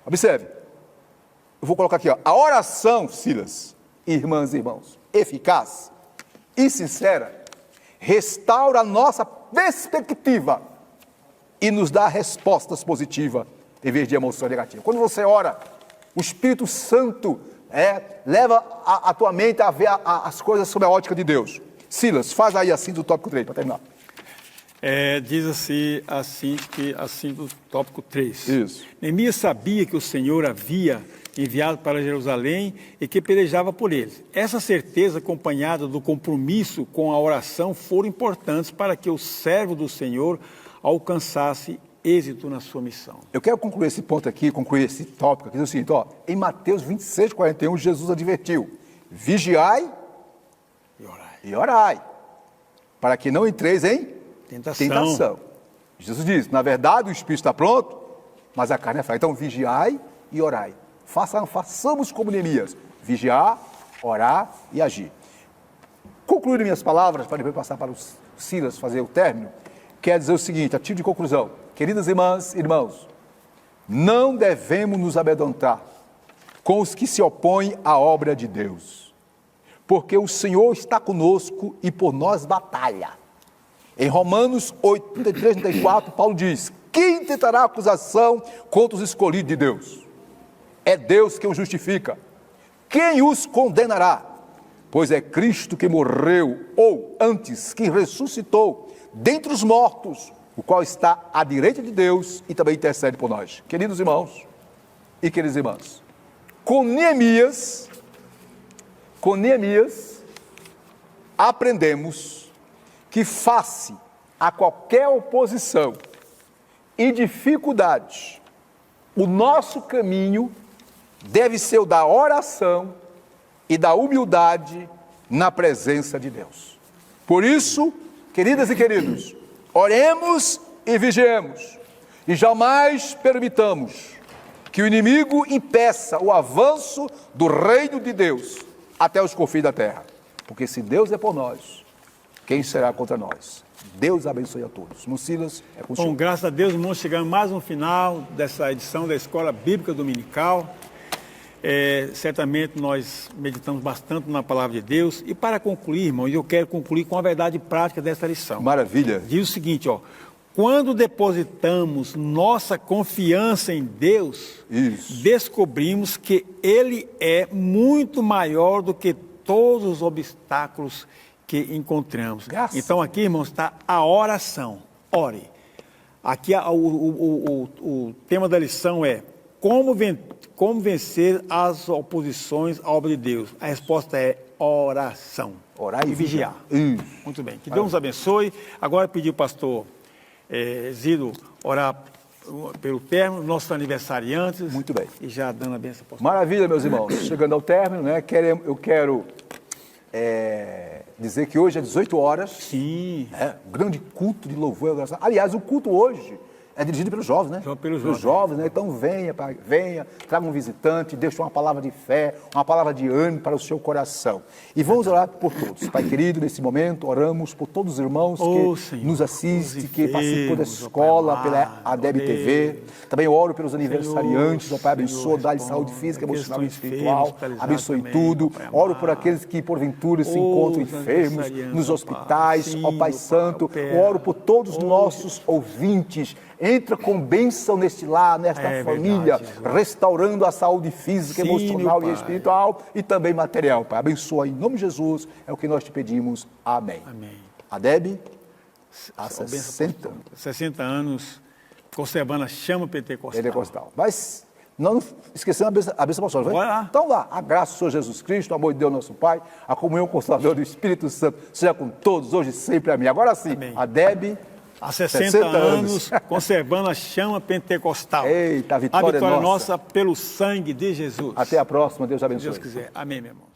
observe. Eu vou colocar aqui, ó, a oração, Silas, irmãs e irmãos, eficaz e sincera, restaura a nossa perspectiva e nos dá respostas positivas em vez de emoção negativa. Quando você ora, o Espírito Santo leva a tua mente a ver as coisas sob a ótica de Deus. Silas, faz aí assim do tópico 3, para terminar. Diz assim do tópico 3. Isso. Neemias sabia que o Senhor havia enviado para Jerusalém e que pelejava por eles. Essa certeza, acompanhada do compromisso com a oração, foram importantes para que o servo do Senhor alcançasse êxito na sua missão. Eu quero concluir esse ponto aqui, concluir esse tópico aqui, do seguinte, em Mateus 26, 41, Jesus advertiu, vigiai e orai, para que não entreis em tentação. Jesus diz, na verdade o Espírito está pronto, mas a carne é fraca. Então vigiai e orai. Façamos como Neemias, vigiar, orar e agir. Concluir minhas palavras, para depois passar para o Silas fazer o término, quer dizer o seguinte, a título de conclusão, queridas irmãs e irmãos, não devemos nos amedrontar com os que se opõem à obra de Deus, porque o Senhor está conosco e por nós batalha. Em Romanos 8, 33, 34, Paulo diz, quem tentará acusação contra os escolhidos de Deus? É Deus quem os justifica. Quem os condenará? Pois é Cristo que morreu, ou antes, que ressuscitou dentre os mortos, o qual está à direita de Deus e também intercede por nós. Queridos irmãos e queridas irmãs, com Neemias, aprendemos que face a qualquer oposição e dificuldade, o nosso caminho deve ser o da oração e da humildade na presença de Deus. Por isso, queridas e queridos, oremos e vigiemos, e jamais permitamos que o inimigo impeça o avanço do reino de Deus até os confins da terra. Porque se Deus é por nós, quem será contra nós? Deus abençoe a todos. Irmão Silas, é com o senhor. Bom, graças a Deus, irmãos, chegamos mais um final dessa edição da Escola Bíblica Dominical. Certamente nós meditamos bastante na Palavra de Deus. E para concluir, irmãos, eu quero concluir com a verdade prática dessa lição. Maravilha. Diz o seguinte, ó. Quando depositamos nossa confiança em Deus, descobrimos que Ele é muito maior do que todos os obstáculos que encontramos. Graças. Então aqui, irmãos, está a oração. Ore. Aqui o tema da lição é como vencer as oposições à obra de Deus. A resposta é oração. Orar e vigiar. Muito bem. Que Deus nos abençoe. Agora pedir o pastor Zido orar pelo término, nossos aniversariantes. Muito bem. E já dando a bênção. Maravilha, meus irmãos. Chegando ao término, né? Eu quero dizer que hoje é 18 horas. Sim. Um grande culto de louvor e adoração. Aliás, o culto hoje é dirigido pelos jovens, né? Pelos jovens, né? Então venha, traga um visitante, deixe uma palavra de fé, uma palavra de ânimo para o seu coração. E vamos orar por todos. Pai querido, nesse momento, oramos por todos os irmãos que Senhor, nos assistem, que participam da escola, pela ADEB TV. Também oro pelos aniversariantes, ó Pai, abençoa, dá-lhe saúde física, emocional e espiritual. Abençoe tudo. Oro por aqueles que, porventura, se encontram enfermos nos hospitais, ó Pai Santo. Oro por todos os nossos ouvintes. Entra com bênção neste lar, nesta família, verdade, restaurando a saúde física, emocional e espiritual e também material, Pai. Abençoa em nome de Jesus, é o que nós te pedimos. Amém. Amém. ADEB, há 60 anos, conservando a chama pentecostal. Mas não esquecemos a bênção apostólica. Então lá, a graça do Senhor Jesus Cristo, o amor de Deus nosso Pai, a comunhão consoladora do Espírito Santo, seja com todos, hoje e sempre. Amém. Agora sim, ADEB, há 60 anos, conservando a chama pentecostal. Eita, a vitória nossa pelo sangue de Jesus. Até a próxima, Deus abençoe. Se Deus quiser. Amém, meu irmão.